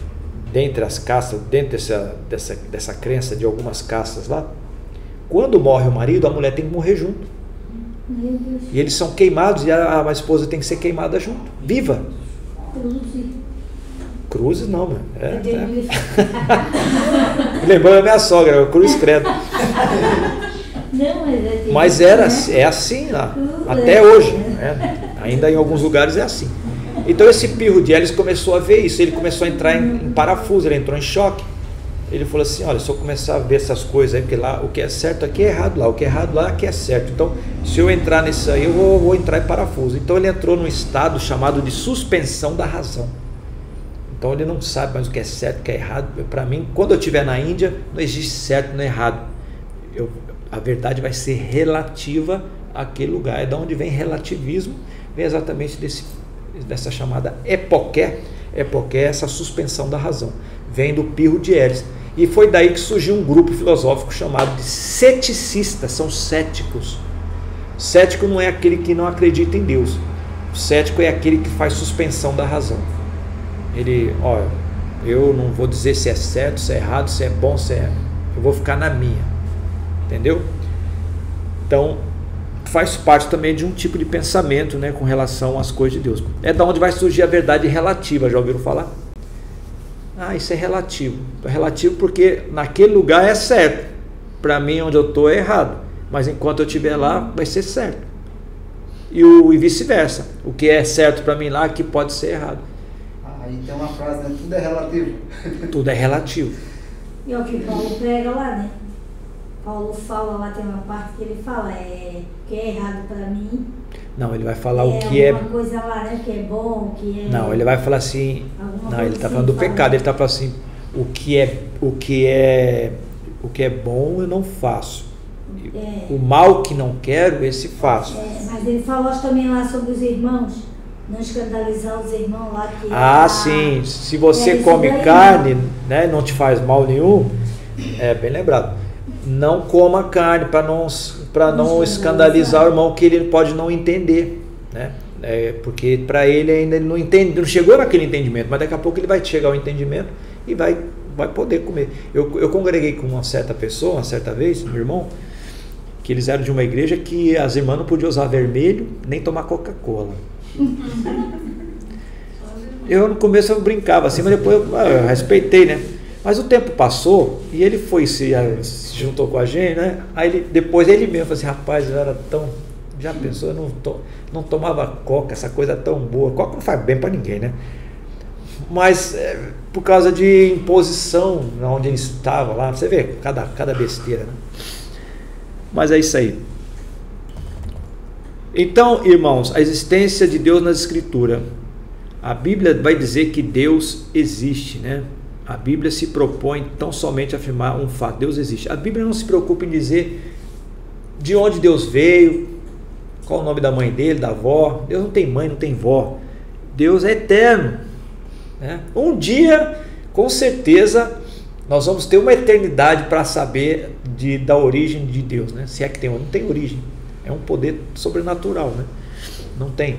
Dentre as castas, dentro dessa crença de algumas castas lá, quando morre o marido, a mulher tem que morrer junto. Meu Deus. E eles são queimados e a esposa tem que ser queimada junto, viva. Cruzes não, mano. É. Lembrou da minha sogra, cruz credo. Não, Mas é assim lá, até hoje. Né? Ainda em alguns lugares é assim. Então esse Pirro de Hélice começou a ver isso, ele começou a entrar em parafuso, ele entrou em choque. Ele falou assim, olha, se eu começar a ver essas coisas aí, porque lá o que é certo aqui é errado lá, o que é errado lá aqui é certo. Então, se eu entrar nisso aí, eu vou entrar em parafuso. Então ele entrou num estado chamado de suspensão da razão. Então ele não sabe mais o que é certo, o que é errado. Para mim, quando eu estiver na Índia, não existe certo nem errado. A verdade vai ser relativa àquele lugar. É de onde vem relativismo, vem exatamente dessa chamada epoqué. Epoqué é essa suspensão da razão. Vem do Pirro de Hélice. E foi daí que surgiu um grupo filosófico chamado de ceticistas, são céticos. Cético não é aquele que não acredita em Deus. O cético é aquele que faz suspensão da razão. Ele, olha, eu não vou dizer se é certo, se é errado, se é bom, se é... Eu vou ficar na minha. Entendeu? Então, faz parte também de um tipo de pensamento, né, com relação às coisas de Deus. É da onde vai surgir a verdade relativa, já ouviram falar? Ah, isso é relativo. É relativo porque naquele lugar é certo. Para mim, onde eu estou é errado. Mas enquanto eu estiver lá, vai ser certo. E vice-versa. O que é certo para mim lá, aqui pode ser errado. Aí tem uma frase, né? Tudo é relativo. Tudo é relativo. E é o que Paulo prega lá, né? Paulo fala lá, tem uma parte que ele fala, que é errado para mim. Não, ele vai falar o que é... uma coisa lá, né? Que é bom, que é... Não, ele vai falar assim... Não, ele está falando do pecado. Ele está falando assim, o que é bom eu não faço. O mal que não quero, esse faço. Mas ele falou também lá sobre os irmãos, não escandalizar os irmãos lá que... Sim, se você come carne, né, não te faz mal nenhum, bem lembrado. Não coma carne para não escandalizar o irmão que ele pode não entender, né? Porque para ele ainda ele não entende, não chegou naquele entendimento, mas daqui a pouco ele vai chegar ao entendimento e vai poder comer. Eu congreguei com uma certa pessoa, uma certa vez, meu irmão, que eles eram de uma igreja que as irmãs não podiam usar vermelho nem tomar Coca-Cola. Eu no começo eu brincava assim, mas depois eu respeitei, né? Mas o tempo passou e ele foi se juntou com a gente, né? Aí depois ele mesmo falou assim, rapaz, eu era tão... Já pensou, eu não tomava Coca, essa coisa tão boa. Coca não faz bem para ninguém, né? Mas por causa de imposição, onde ele estava lá, você vê, cada besteira, né? Mas é isso aí. Então, irmãos, a existência de Deus na Escritura. A Bíblia vai dizer que Deus existe, né? A Bíblia se propõe tão somente a afirmar um fato, Deus existe. A Bíblia não se preocupa em dizer de onde Deus veio, qual o nome da mãe dele, da avó. Deus não tem mãe, não tem vó. Deus é eterno, né? Um dia, com certeza, nós vamos ter uma eternidade para saber da origem de Deus, né? Se é que tem, não tem origem. É um poder sobrenatural, né? Não tem.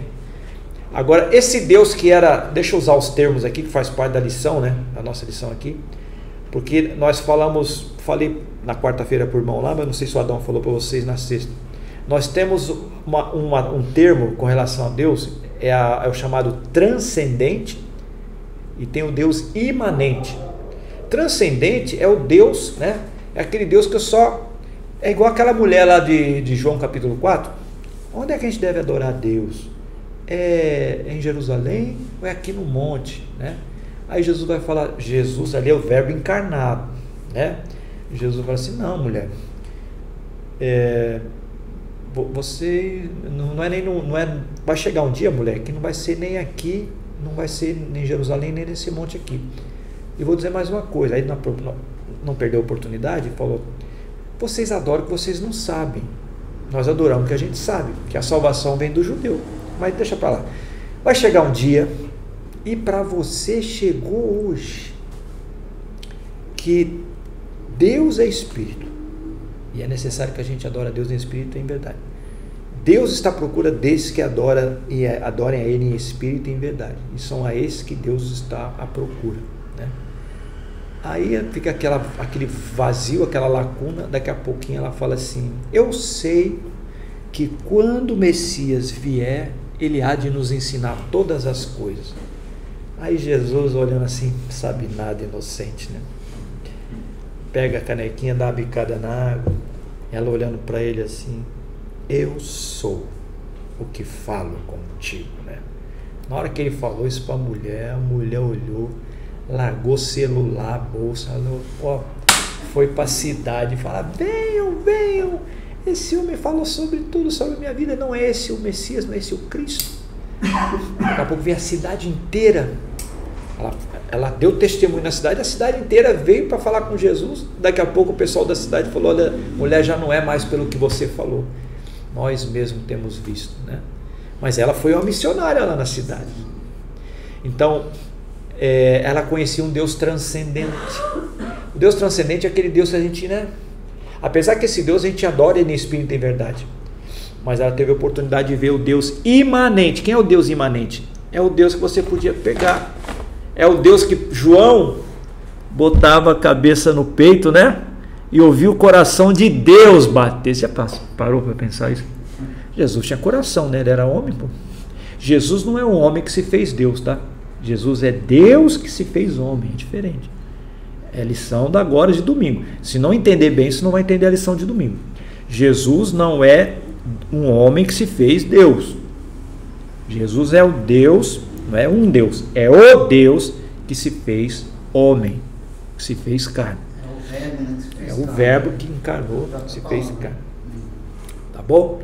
Agora, esse Deus que era... Deixa eu usar os termos aqui, que faz parte da lição, né? Da nossa lição aqui. Porque nós falei na quarta-feira por irmão lá, mas não sei se o Adão falou para vocês na sexta. Nós temos um termo com relação a Deus, é o chamado transcendente, e tem o Deus imanente. Transcendente é o Deus, né? É aquele Deus que é igual aquela mulher lá de João capítulo 4. Onde é que a gente deve adorar a Deus? É em Jerusalém ou é aqui no monte, né? Aí Jesus vai falar, Jesus ali é o verbo encarnado, né? Jesus fala assim, não, mulher, você não é, vai chegar um dia, mulher, que não vai ser nem aqui, não vai ser nem em Jerusalém, nem nesse monte aqui. E vou dizer mais uma coisa, aí não perdeu a oportunidade, falou, vocês adoram o que vocês não sabem, nós adoramos o que a gente sabe, que a salvação vem do judeu. Mas deixa para lá. Vai chegar um dia, e para você chegou hoje, que Deus é Espírito, e é necessário que a gente adore a Deus em Espírito e em verdade. Deus está à procura desses que adorem a Ele em Espírito e em verdade, e são a esses que Deus está à procura, né? Aí fica aquele vazio, aquela lacuna. Daqui a pouquinho ela fala assim, eu sei que quando o Messias vier, ele há de nos ensinar todas as coisas. Aí Jesus olhando assim, sabe nada, inocente, né? Pega a canequinha, dá uma bicada na água, ela olhando para ele assim, eu sou o que falo contigo, né? Na hora que ele falou isso para a mulher olhou, largou o celular, a bolsa, foi para a cidade falar, venham, esse homem falou sobre tudo, sobre a minha vida, não é esse o Messias, não é esse o Cristo. Daqui a pouco veio a cidade inteira, ela deu testemunho na cidade, a cidade inteira veio para falar com Jesus. Daqui a pouco o pessoal da cidade falou, olha, mulher, já não é mais pelo que você falou, nós mesmos temos visto, né? Mas ela foi uma missionária lá na cidade. Então, ela conhecia um Deus transcendente. O Deus transcendente é aquele Deus que a gente, né? Apesar que esse Deus a gente adora ele em espírito e em verdade. Mas ela teve a oportunidade de ver o Deus imanente. Quem é o Deus imanente? É o Deus que você podia pegar. É o Deus que João botava a cabeça no peito, né? E ouvia o coração de Deus bater. Você parou para pensar isso? Jesus tinha coração, né? Ele era homem, pô. Jesus não é um homem que se fez Deus, tá? Jesus é Deus que se fez homem, é diferente. É lição da agora de domingo. Se não entender bem, você não vai entender a lição de domingo. Jesus não é um homem que se fez Deus. Jesus é o Deus, não é um Deus, é o Deus que se fez homem, que se fez carne. É o verbo que encarnou, se fez carne. Tá bom?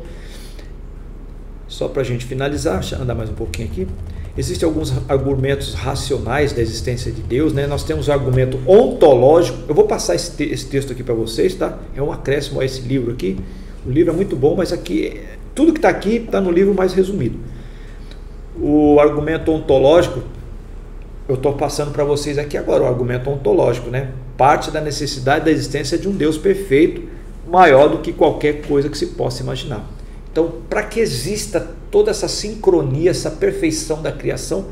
Só para a gente finalizar, andar mais um pouquinho aqui. Existem alguns argumentos racionais da existência de Deus, né? Nós temos o argumento ontológico. Eu vou passar esse texto aqui para vocês, tá? É um acréscimo a esse livro aqui. O livro é muito bom, mas aqui tudo que está aqui está no livro mais resumido. O argumento ontológico, eu estou passando para vocês aqui agora, o argumento ontológico, né? Parte da necessidade da existência de um Deus perfeito, maior do que qualquer coisa que se possa imaginar. Então, para que exista toda essa sincronia, essa perfeição da criação,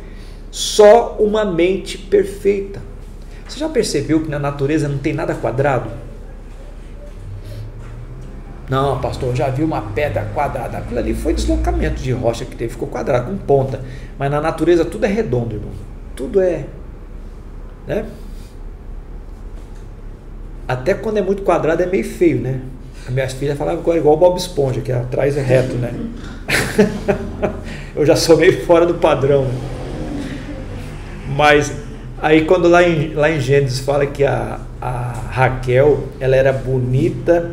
só uma mente perfeita. Você já percebeu que na natureza não tem nada quadrado? Não, pastor, eu já vi uma pedra quadrada. Aquilo ali foi deslocamento de rocha que teve, ficou quadrado, com ponta. Mas na natureza tudo é redondo, irmão. Tudo é, né? Até quando é muito quadrado é meio feio, né? As minhas filhas falavam agora igual o Bob Esponja, que atrás é reto, né? Eu já sou meio fora do padrão. Mas aí quando lá em Gênesis fala que a Raquel, ela era bonita,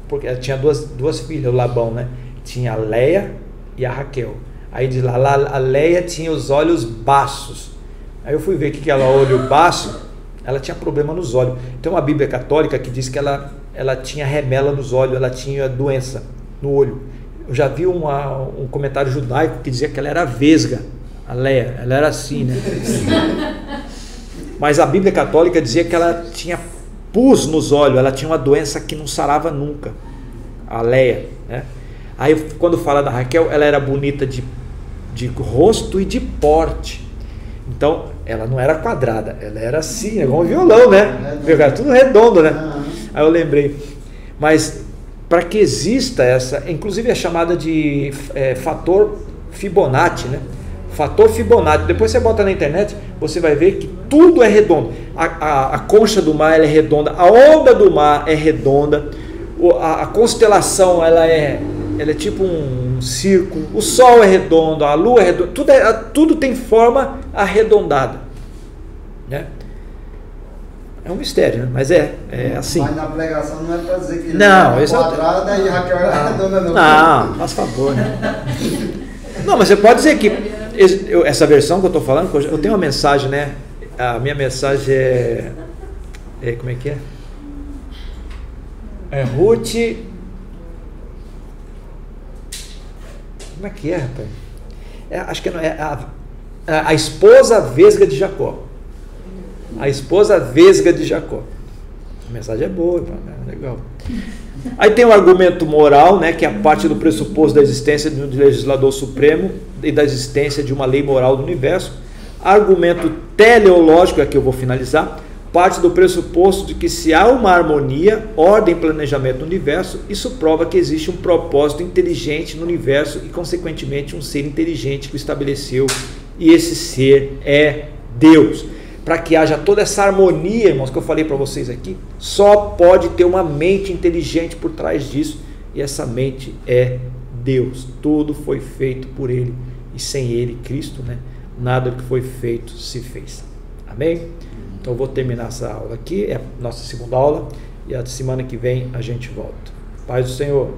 porque ela tinha duas filhas, o Labão, né? Tinha a Leia e a Raquel. Aí diz lá, a Leia tinha os olhos baços. Aí eu fui ver que ela olho baço, ela tinha problema nos olhos. Tem uma Bíblia católica que diz que ela tinha remela nos olhos, ela tinha doença no olho. Eu já vi um comentário judaico que dizia que ela era vesga, a Leia, ela era assim, né? Mas a Bíblia católica dizia que ela tinha pus nos olhos, ela tinha uma doença que não sarava nunca, a Leia, né? Aí quando fala da Raquel, ela era bonita de rosto e de porte. Então, ela não era quadrada, ela era assim, igual um violão, né? Tudo redondo, né? Aí eu lembrei. Mas, para que exista essa, inclusive é chamada de fator Fibonacci, né? Fator Fibonacci. Depois você bota na internet, você vai ver que tudo é redondo. A concha do mar ela é redonda, a onda do mar é redonda, a constelação ela é tipo um círculo, o sol é redondo, a lua é redonda, tudo tem forma arredondada, né? É um mistério, né? Mas é assim. Mas na pregação não é para dizer que não, é quadrada e Raquel era redonda, não. Não, faz favor, né? Não, mas você pode dizer que essa versão que eu estou falando, eu tenho uma mensagem, né? A minha mensagem como é que é? É Ruth. Como é que é, rapaz? Acho que não é a esposa vesga de Jacó. A esposa vesga de Jacó. A mensagem é boa, é legal. Aí tem o argumento moral, né, que é a parte do pressuposto da existência de um legislador supremo e da existência de uma lei moral do universo. Argumento teleológico, é que eu vou finalizar, parte do pressuposto de que se há uma harmonia, ordem e planejamento no universo, isso prova que existe um propósito inteligente no universo e, consequentemente, um ser inteligente que o estabeleceu e esse ser é Deus. Para que haja toda essa harmonia, irmãos, que eu falei para vocês aqui, só pode ter uma mente inteligente por trás disso, e essa mente é Deus. Tudo foi feito por Ele, e sem Ele, Cristo, né, nada do que foi feito se fez. Amém? Então eu vou terminar essa aula aqui, é a nossa segunda aula, e a semana que vem a gente volta. Paz do Senhor.